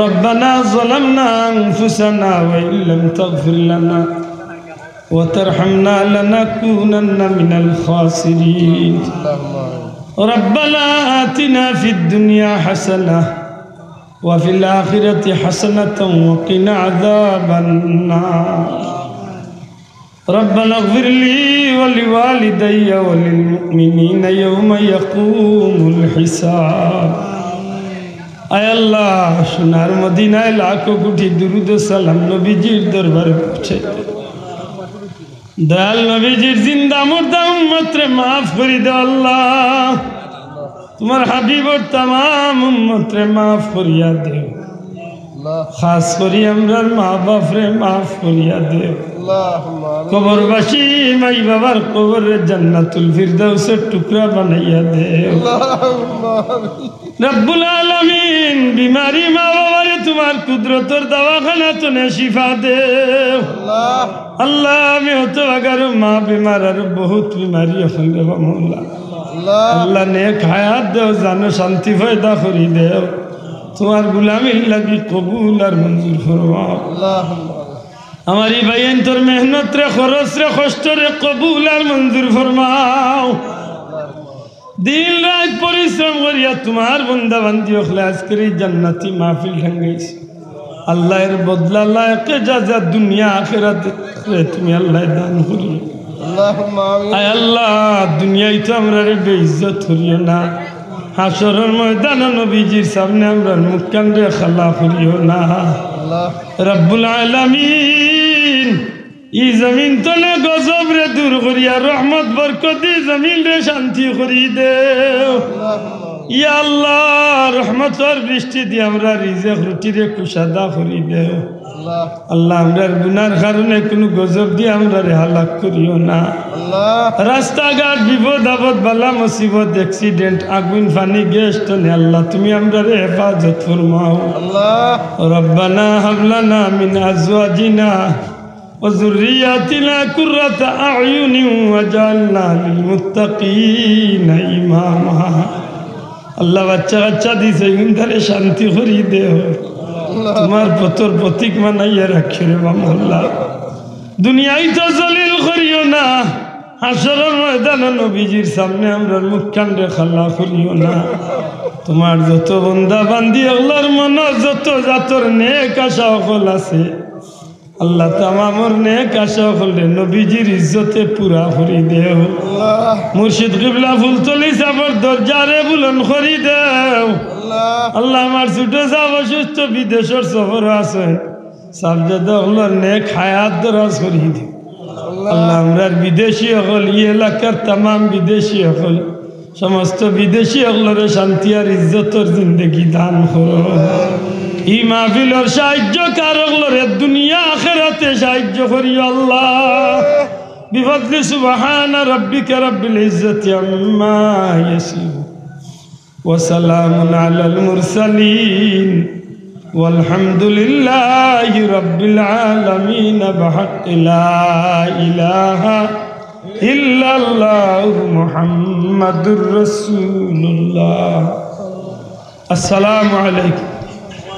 Speaker 1: ربنا ظلمنا أنفسنا وإن لم تغفر لنا وترحمنا لنكونن من الخاسرين. ربنا آتنا في الدنيا حسنة وفي الآخرة حسنة وقنا عذاب النار. ربنا اغفر لي ولوالدي وللمؤمنين يوم يقوم الحساب. আয় আল্লাহ সোনার মদিনায় লাখো কোটি দুরুদ সালাম নবীজির দরবারে পৌঁছে দয়াল নবীজির জিন্দা মুর্দা উম্মতরে মাফ করে দাও আল্লাহ। তোমার হাবিবর तमाम উম্মতরে মাফ করিয়া দেও, খাস করি আমরার মা বাপরে মাফ করিয়া দেও। কবরবাসী মাই বাবার কবরে জান্নাতুল ফিরদাউসের টুকরা বানাইয়া দেও রব্বুল আলামিন। বিমারি মা বাবারে তোমার কুদরতের দওয়াখানা তো শিফা দেও আল্লাহ। আমি হতো আগার মা বিমার আর বহুত বিমারি এখন রে মৌলা আল্লাহ নেক হায়াত দেও, জানো শান্তি পয়দা করি দেও। তোমার গুলামির লাগি কবুল আর মঞ্জুর ফরমাও। আমার এই ভাইয়েন তোর মেহনত রে খরচ রে কষ্ট রে কবুল আর মঞ্জুর ফরমাও। দিন রাত পরিশ্রম করিয়া তোমার বন্দা বান্দি হলে আজকের এই জান্নাতি মাহফিল ঠাঙ্গাইছে আল্লাহ এর বদলা লায়কে যা যা দুনিয়া আখিরাত রে তুমি আল্লাহ দান করিও। আয় আল্লাহ দুনিয়ায় তো আমরা রে বেইজ্জত করিও না, হাসরের ময়দানে নবীজির সামনে আমরা মুখ কান্দে খালা করিও না রব্বুল আলামিন। ই জমিন তলে গজব রে দূর করিয়া রহমত বরকতি জমিন রে শান্তি করি দেও। ইয়া আল্লাহ রহমতের বৃষ্টি দিয়ে আমরা রিজেক রুটিরে কুশাদা করি দেও আল্লাহ আমরার গুনার কারণে কোনো গজব দিয়ে আমরা হালাক করিও না রাস্তাঘাট বিপদ আপদ বালা মুসিবত অ্যাক্সিডেন্ট আগুন পানি গ্যাস টনে আল্লাহ তুমি আমরা হেফাজত ফরমাও রব্বানা হাবলানা মিন আজওয়াজিনা وذرياتنا قرة أعين وجعلنا للمتقين إماما আল্লাহ বাচ্চা বাচ্চা দিছে ইন্দারে শান্তি করি দেও তোমার পতর প্রতীক মানাইয়া রাখি রে বামুল্লাহ দুনিয়ায় তো জলিল করিও না হাসরের ময়দানে নবীজির সামনে আমরা মুখকান্ডে খালা করিও না তোমার যত বন্দা বান্দি আল্লাহর মন যত জাতর নেক আশা সকল আছে আল্লাহ তামামর নেক আশা হলে নবীজির ইজ্জতে পুরা করি দেও মুর্শিদ কিবলা ফুলতলি সাবর দরজারে বুলন করি দেও আল্লাহ আমার ছোট সাব অসুস্থ বিদেশের সফর আছে সাবজাদা হলার নেক হায়াত দরাজ করি দেও আল্লাহ আমরার বিদেশি হল ই এলাকার তামাম বিদেশি হল সমস্ত বিদেশি হলরে শান্তি আর ইজ্জতর জিন্দগি দান করো ই মাহফিলর সাহায্য কারকলরে দুনিয়া আখিরাতে সাহায্য করি আল্লাহ বিফদলি সুবহানা রাব্বিকা রাব্বিল ইজ্জাতি আম্মা ইয়াসিফুন ওয়া সালামুন আলাল মুরসালিন walhamdulillahi rabbil alamin bihaqqi la ilaha illallah muhammadur rasulullah assalamu alaikum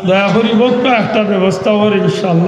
Speaker 1: দয়া করি বক্কা একটা ব্যবস্থা করে ইনশাআল্লাহ।